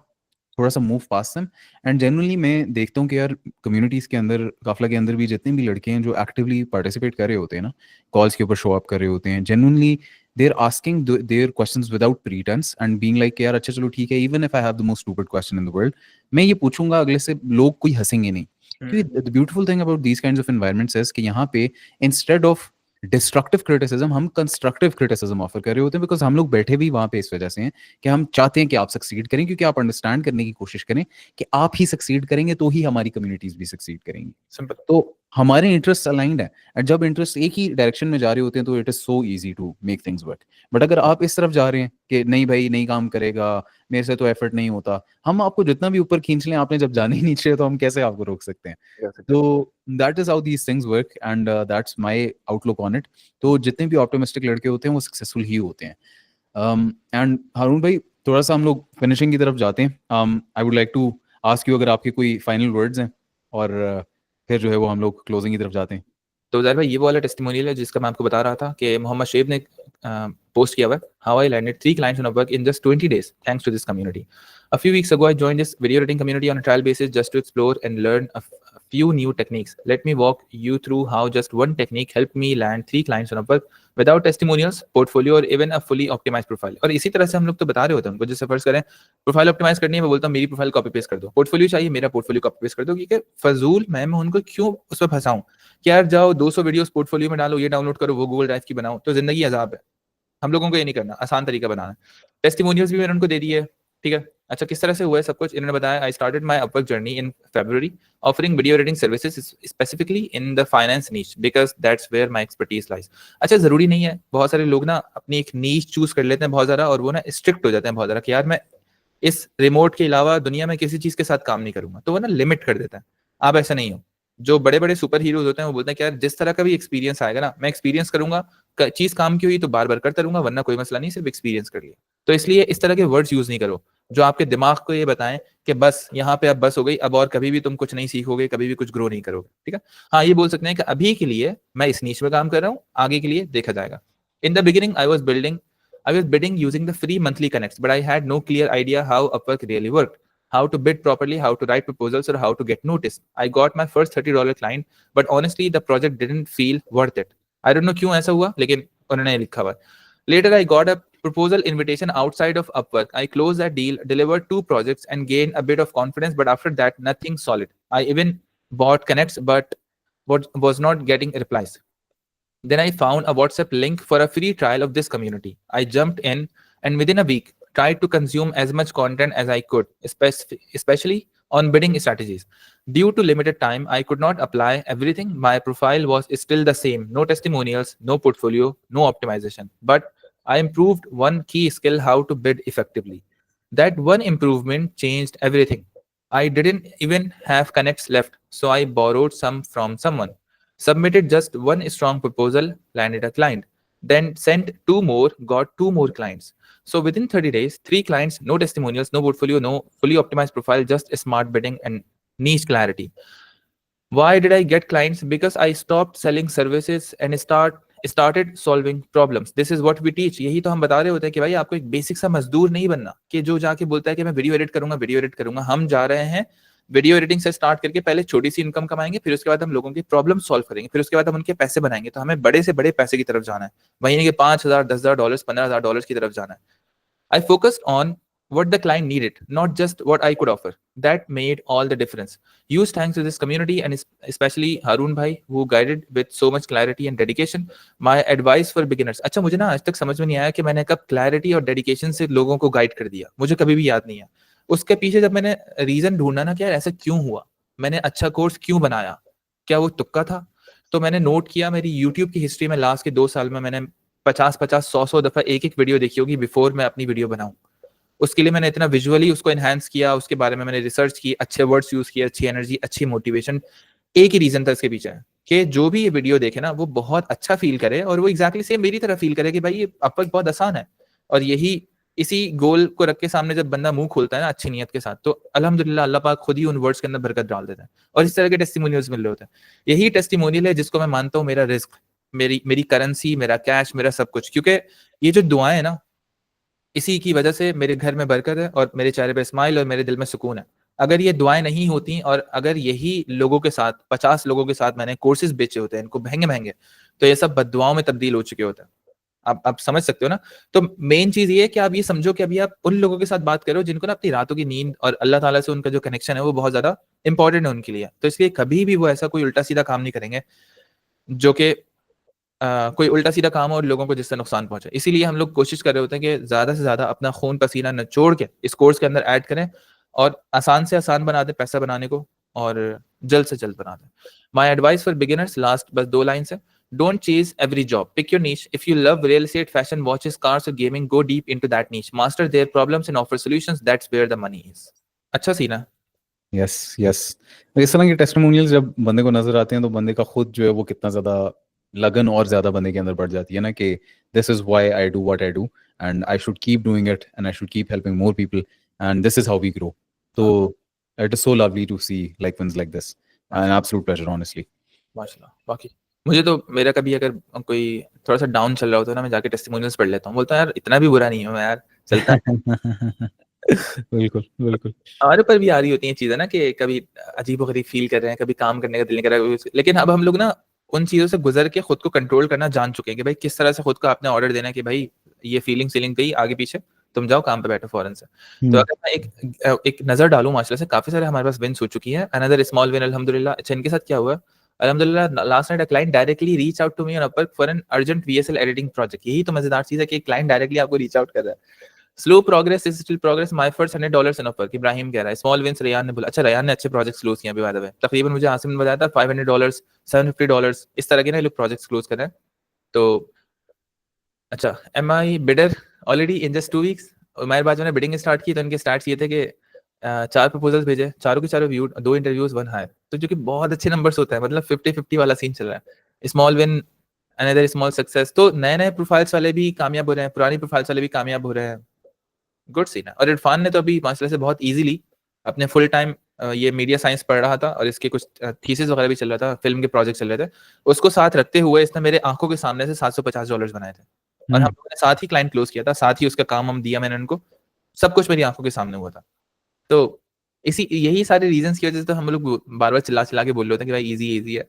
थोड़ा सा move past them. And generally मैं देखता हूँ कि यार कम्युनिटीज़ के अंदर, काफिला के अंदर भी जितने भी लड़के हैं जो एक्टिवली पार्टिसिपेट कर रहे होते हैं ना, कॉल्स के ऊपर शो अप कर रहे होते हैं, genuinely they are asking their questions without pretence and being like यार अच्छा चलो ठीक है, even if I have the most stupid question in the world, मैं ये पूछूंगा, अगले से लोग कोई हंसेंगे नहीं। क्योंकि the beautiful thing about these kinds of environments is कि यहाँ पे इंस्टेड ऑफ डिस्ट्रक्टिव क्रिटिसिज्म हम कंस्ट्रक्टिव क्रिटिसिज्म ऑफर कर रहे होते हैं, बिकॉज हम लोग बैठे भी वहाँ पे इस वजह से हैं कि हम चाहते हैं कि आप सक्सीड करें, क्योंकि आप अंडरस्टैंड करने की कोशिश करें कि आप ही सक्सीड करेंगे तो ही हमारी कम्युनिटीज भी सक्सीड करेंगी। सिंपल। तो हमारे इंटरेस्ट अलाइंड है, एंड जब इंटरेस्ट एक ही डायरेक्शन में जा रहे होते हैं तो it is so easy to make things work. But अगर आप इस तरफ जा रहे हैं कि नहीं भाई नहीं काम करेगा, मेरे से तो एफर्ट नहीं होता, हम आपको जितना भी ऊपर खींच लें, आपने जब जाने ही नहीं चाहिए तो हम कैसे आपको रोक सकते हैं। तो that is how these things work, and that's my outlook on it. तो जितने भी ऑप्टिमिस्टिक लड़के होते हैं वो सक्सेसफुल ही होते हैं। एंड हारून भाई, थोड़ा सा हम लोग फिनिशिंग की तरफ जाते हैं। I would like to ask you अगर आपके कोई फाइनल वर्ड्स हैं, और फिर जो है वो हम लोग क्लोजिंग की तरफ जाते हैं। तो ज़ाहिर भाई ये वाला टेस्टिमोनियल है जिसका मैं आपको बता रहा था कि मोहम्मद शेब ने पोस्ट किया हुआ है, how I landed 3 clients on Upwork in just 20 days thanks to this community. A few weeks ago I joined this video editing community on a trial basis just to explore and learn a few new techniques. Let me walk you through how just one technique helped me land 3 clients on Upwork without testimonials, portfolio or even a fully optimized profile. और इसी तरह से हम लोग तो बता रहे होते हैं उनको, जैसे फर्ज करें प्रोफाइल ऑप्टिमाइज करनी है, मैं बोलता हूँ मेरी प्रोफाइल कॉपी पेस्ट कर दो, पोर्टफोलियो चाहिए मेरा पोर्टफोलियो कॉपी पेस्ट कर दो, क्योंकि फजूल मैं उनको क्यों उस पर फंसाऊं कि यार जाओ 200 वीडियोस पोर्टफोलियो में डालो, ये डाउनलोड करो, वो गूगल ड्राइव की बनाओ, तो जिंदगी अजाब है। हम लोगों को ये नहीं करना, आसान तरीका बनाना है। टेस्टिमोनियल्स भी मैंने उनको दे दिए, ठीक है। अच्छा किस तरह से हुआ है सब कुछ इन्होंने बताया। I started my Upwork journey in February offering video editing services specifically in the finance niche because that's where my expertise lies. अच्छा जरूरी नहीं है, बहुत सारे लोग ना अपनी एक नीच चूज कर लेते हैं बहुत ज्यादा, और वो ना स्ट्रिक्ट हो जाते हैं बहुत ज्यादा कि यार मैं इस रिमोट के अलावा दुनिया में किसी चीज के साथ काम नहीं करूंगा, तो वो ना लिमिट कर देता है। आप ऐसा नहीं हो। जो बड़े बड़े सुपर हीरोज होते हैं वो बोलते हैं कि यार जिस तरह का भी एक्सपीरियंस आएगा ना, मैं एक्सपीरियंस करूंगा, चीज काम की हुई तो बार बार करता रहूंगा, वरना कोई मसला नहीं, सिर्फ एक्सपीरियंस कर लिया। तो इसलिए इस तरह के वर्ड्स यूज नहीं करो जो आपके दिमाग को ये बताएं कि बस यहाँ पे अब बस हो गई, अब और कभी भी तुम कुछ नहीं सीखोगे, कभी भी कुछ ग्रो नहीं करोगे, ठीक है। हाँ ये बोल सकते हैं कि अभी के लिए मैं इस नीच में काम कर रहा हूँ, आगे के लिए देखा जाएगा। In the beginning I was bidding using the free monthly connects, but I had no clear idea how Upwork really worked, how to bid properly, how to write proposals, or how to get noticed. I got my first $30 client, but honestly, the project didn't feel worth it. I don't know क्यों ऐसा हुआ, लेकिन उन्होंने लिखा हुआ। Later, I got a proposal invitation outside of Upwork. I closed that deal, delivered 2 projects, and gained a bit of confidence. But after that, nothing solid. I even bought connects, but was not getting replies. Then I found a WhatsApp link for a free trial of this community. I jumped in and within a week tried to consume as much content as I could, especially on bidding strategies. Due to limited time, I could not apply everything. My profile was still the same, no testimonials, no portfolio, no optimization. But I improved one key skill, how to bid effectively. That one improvement changed everything. I didn't even have connects left, so I borrowed some from someone. Submitted just one strong proposal, landed a client. Then sent 2 more, got 2 more clients. So within 30 days, 3 clients, no testimonials, no portfolio, no fully optimized profile, just smart bidding and niche clarity. Why did I get clients? Because I stopped selling services and started solving problems. This is what we teach. यही तो हम बता रहे होते हैं कि भाई आपको एक बेसिक सा मजदूर नहीं बनना कि जो जाके बोलता है कि मैं वीडियो एडिट करूंगा। हम जा रहे हैं वीडियो एडिटिंग से स्टार्ट करके पहले छोटी सी इनकम कमाएंगे, फिर उसके बाद हम लोगों की प्रॉब्लम सॉल्व करेंगे, फिर उसके बाद हम उनके पैसे बनाएंगे। तो हमें बड़े से बड़े पैसे की तरफ जाना है, वही नहीं कि $5,000, $10,000, $15,000 की तरफ जाना है। I focused on what the client needed, not just what I could offer. That made all the difference. Huge thanks to this community and especially Harun bhai who guided with so much clarity and dedication. My advice for beginners. अच्छा मुझे ना आज तक समझ में नहीं आया कि मैंने कब क्लैरिटी और डेडिकेशन से लोगों को गाइड कर दिया, मुझे कभी भी याद नहीं है। उसके पीछे जब मैंने रीजन ढूंढना ना कि यार ऐसा क्यों हुआ, मैंने अच्छा कोर्स क्यों बनाया, क्या वो तुक्का था, तो मैंने नोट किया मेरी यूट्यूब की हिस्ट्री में लास्ट के 2 साल में मैंने 50-50, 100-100 दफा एक वीडियो देखी होगी बिफोर मैं अपनी वीडियो बनाऊं। उसके लिए मैंने इतना विजुअली उसको एनहांस किया, उसके बारे में मैंने रिसर्च की, अच्छे वर्ड्स यूज किए, अच्छी एनर्जी, अच्छी मोटिवेशन। एक ही रीजन था इसके पीछे कि जो भी ये वीडियो देखे ना वो बहुत अच्छा फील करे और वो एग्जैक्टली सेम मेरी तरह फील करे कि भाई ये अपवर्क बहुत आसान है। और यही इसी गोल को रख के सामने जब बंदा मुंह खोलता है ना अच्छी नीयत के साथ, तो अल्हम्दुलिल्लाह अल्लाह पाक खुद ही उन वर्ड्स के अंदर बरकत डाल देता है और इस तरह के टेस्टिमोनियल्स मिल रहे होते हैं। यही टेस्टिमोनियल है जिसको मैं मानता हूँ मेरा रिस्क, मेरी करेंसी, मेरा कैश, मेरा सब कुछ। क्योंकि ये जो दुआएं है ना, इसी की वजह से मेरे घर में बरकत है और मेरे चेहरे पे स्माइल और मेरे दिल में सुकून है। अगर ये दुआएं नहीं होती और अगर यही लोगों के साथ 50 लोगों के साथ मैंने कोर्सेज बेचे होते हैं इनको महंगे महंगे, तो ये सब बददुआओं में तब्दील हो चुके होते हैं। आप समझ सकते हो ना। तो मेन चीज ये है कि आप ये समझो कि अभी आप उन लोगों के साथ बात करो जिनको ना अपनी रातों की नींद और अल्लाह ताला से उनका जो कनेक्शन है वो बहुत ज्यादा इंपॉर्टेंट है उनके लिए। तो इसलिए कभी भी वो ऐसा कोई उल्टा सीधा काम नहीं करेंगे जो कि कोई उल्टा सीधा काम हो और लोगों को जिससे नुकसान पहुंचे। इसीलिए हम लोग कोशिश कर रहे होते हैं कि ज्यादा से ज्यादा अपना खून पसीना निचोड़ के इस कोर्स के अंदर ऐड करें और आसान से आसान बना दें पैसा बनाने को और जल्द से जल्द बना दें। My advice for beginners, last बस 2 लाइन्स है। Don't chase every job. Pick your niche. If you love real estate, fashion, watches, cars, or gaming, go deep into that niche. Master their problems and offer solutions. That's where the money is. अच्छा scene है। Yes yes. इस तरह के testimonials जब बंदे को नजर आते हैं तो बंदे का खुद जो है वो कितना ज्यादा लगन और ज्यादा बंदे के अंदर बढ़ जाती है ना कि this is why I do what I do and I should keep doing it and I should keep helping more people and this is how we grow. तो it is so lovely to see like wins like this an absolute pleasure honestly. माशाल्लाह। बाकी मुझे तो मेरा कभी अगर कोई थोड़ा सा डाउन चल रहा होता है ना, मैं जाके टेस्टिमोनियल्स पढ़ लेता हूँ, बोलता हूँ यार इतना भी बुरा नहीं हूँ मैं यार, चलता है। बिल्कुल बिल्कुल। हमारे ऊपर भी आ रही होती हैं चीजें ना कि कभी अजीबोगरीब फील कर रहे हैं, कभी काम करने का दिल नहीं कर रहा है, लेकिन अब हम लोग ना उन चीजों से गुजर के खुद को कंट्रोल करना जान चुके हैं कि भाई किस तरह से खुद को आपने ऑर्डर देना है कि भाई ये फीलिंग सीलिंग गई आगे पीछे, तुम जाओ काम पे बैठो फौरन से। तो अगर मैं एक नजर डालूं माशाल्लाह से काफी सारे हमारे पास विन्स हो चुकी है। अनदर स्मॉल विन अल्हम्दुलिल्लाह। अच्छा इनके साथ क्या हुआ, अल्हम्दुलिल्लाह last night a client directly reach out to me on Upwork for an urgent VSL editing project. यही तो मजेदार चीज है कि क्लाइंट डायरेक्टली आपको रीच आउट कर रहा है। Slow progress is still progress, my first $100 in Upwork. Ibrahim कह रहा है स्मॉल विंस। रेयान ने बोला, अच्छा रेयान ने अच्छे प्रोजेक्ट्स क्लोज किए अभी बाय द वे, तकरीबन मुझे आसिम ने बताया था $500 $750 इस तरह के ना लोग प्रोजेक्ट्स क्लोज कर रहे हैं। तो अच्छा, am I bidder already in just 2 weeks. मेरे बाद मैंने बिडिंग स्टार्ट की तो इनके स्टार्ट्स ये थे कि 4 प्रपोजल्स भेजे, चारों के चारों व्यूड, 2 इंटरव्यूज 1 हायर, तो जो कि बहुत अच्छे नंबर्स होते हैं, मतलब 50-50 वाला सीन चल रहा है। Small win another small success. तो नए नए प्रोफाइल्स वाले भी कामयाब हो रहे हैं, पुरानी प्रोफाइल्स वाले भी कामयाब हो रहे हैं। गुड सीन है। और इरफान ने तो अभी माशाल्लाह से बहुत इजीली अपने फुल टाइम ये मीडिया साइंस पढ़ रहा था और इसके कुछ थीसिस वगैरह भी चल रहा था, फिल्म के प्रोजेक्ट चल रहे थे, उसको साथ रखते हुए इसने मेरे आंखों के सामने से $750 बनाए थे और हम लोगों ने साथ ही क्लाइंट क्लोज किया था, साथ ही उसका काम हम दिया मैंने उनको, सब कुछ मेरी आंखों के सामने हुआ था। तो इसी यही सारे रीजंस की वजह से तो हम लोग बार बार चिल्ला चिल्ला के बोल रहे होते हैं कि भाई इजी इजी है,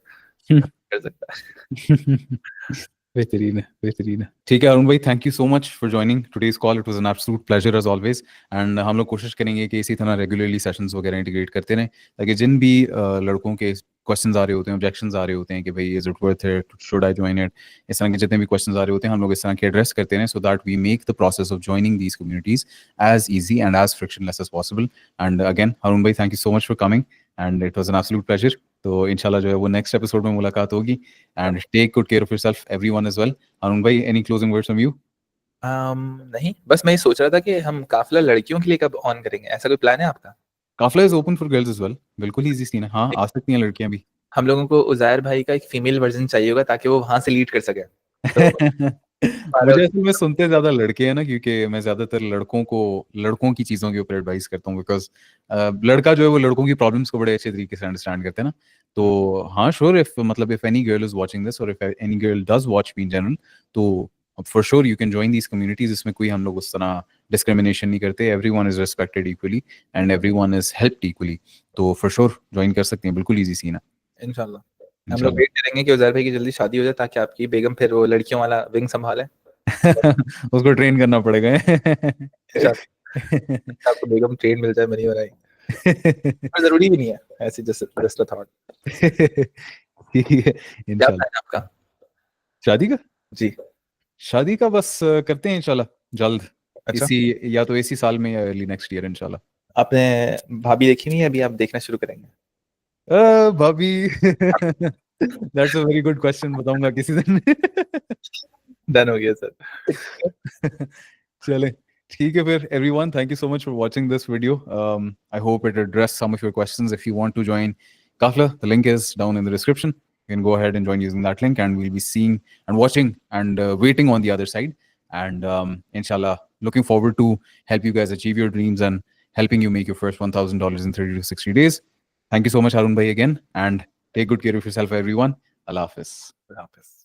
कर सकता है। बेहतरीन है बेहतरीन है। ठीक है अरुण भाई, thank you so much for joining today's call. It was an absolute pleasure as always and हम लोग कोशिश करेंगे कि इसी तरह रेगुलरली सेशंस वगैरह इंटीग्रेट करते रहें ताकि जिन भी लड़कों के क्वेश्चंस आ रहे होते हैं, ऑब्जेक्शंस आ रहे होते हैं कि भाई is it worth it, should I join it, इस तरह के जितने भी क्वेश्चंस आ रहे होते हैं हम लोग इस तरह के एड्रेस करते हैं so that we make the process of joining these communities as easy and as frictionless as possible. And again Arun भाई, thank you so much for coming and it was an absolute pleasure. तो इंशाल्लाह जो है वो next episode में मुलाकात होगी and take good care of yourself everyone as well. Arun भाई, any closing words from you? नहीं, बस मैं ये सोच रहा था कि हम काफिला लड़कियों के लिए कब ऑन करेंगे, ऐसा कोई प्लान है आपका? Kafila is open for girls as well, बिल्कुल इजी सीन है, हाँ आ सकती हैं लड़कियां भी। हम लोगों को उज़ैर भाई का एक फीमेल वर्जन चाहिए होगा ताकि वो वहां से लीड कर सके। तो मुझे असल में सुनते ज्यादा लड़के हैं ना, क्योंकि मैं ज्यादातर लड़कों की चीजों के ऊपर एडवाइस करता हूँ बिकॉज लड़का जो है वो लड़कों की प्रॉब्लम्स को बड़े अच्छे तरीके से अंडरस्टैंड करते हैं ना। तो हाँ sure, if any girl is watching this और if any girl does watch me in general, तो for sure you can join these communities. इसमें कोई हम लोग उस तरह डिस्क्रिमिनेशन नहीं करते, everyone is respected equally and everyone is helped equally. तो फॉर श्योर ज्वाइन कर सकते हैं, बिल्कुल ईजी सीन है। इंशाल्लाह हम लोग वेट करेंगे कि उज़ैर भाई की जल्दी शादी हो जाए ताकि आपकी बेगम फिर वो लड़कियों वाला विंग संभाले। उसको ट्रेन करना पड़ेगा। आपको बेगम ट्रेन मिल जाए मनी बनाई, पर जरूरी भी नहीं है, ऐसी जस्ट अ थॉट। ठीक है क्या इंशाल्लाह। प्लान है आपका शादी का? जी? शादी का बस करते हैं इंशाल्लाह जल्द। अच्छा, या तो इसी साल में या अर्ली नेक्स्ट ईयर इंशाल्लाह। आपने भाभी देखी नहीं है अभी? आप देखना शुरू करेंगे? भाभी that's a very good question, बताऊंगा किसी दिन। डन हो गया सर। चले ठीक है फिर everyone, thank you so much for watching this video. I hope it addressed some of your questions. If you want to join Kafla, the link is down in the description. You can go ahead and join using that link and we'll be seeing and watching and waiting on the other side. And inshallah, looking forward to help you guys achieve your dreams and helping you make your first $1,000 in 30 to 60 days. Thank you so much, Arun Bhai, again, and take good care of yourself, everyone. Allah Hafiz. Allah Hafiz.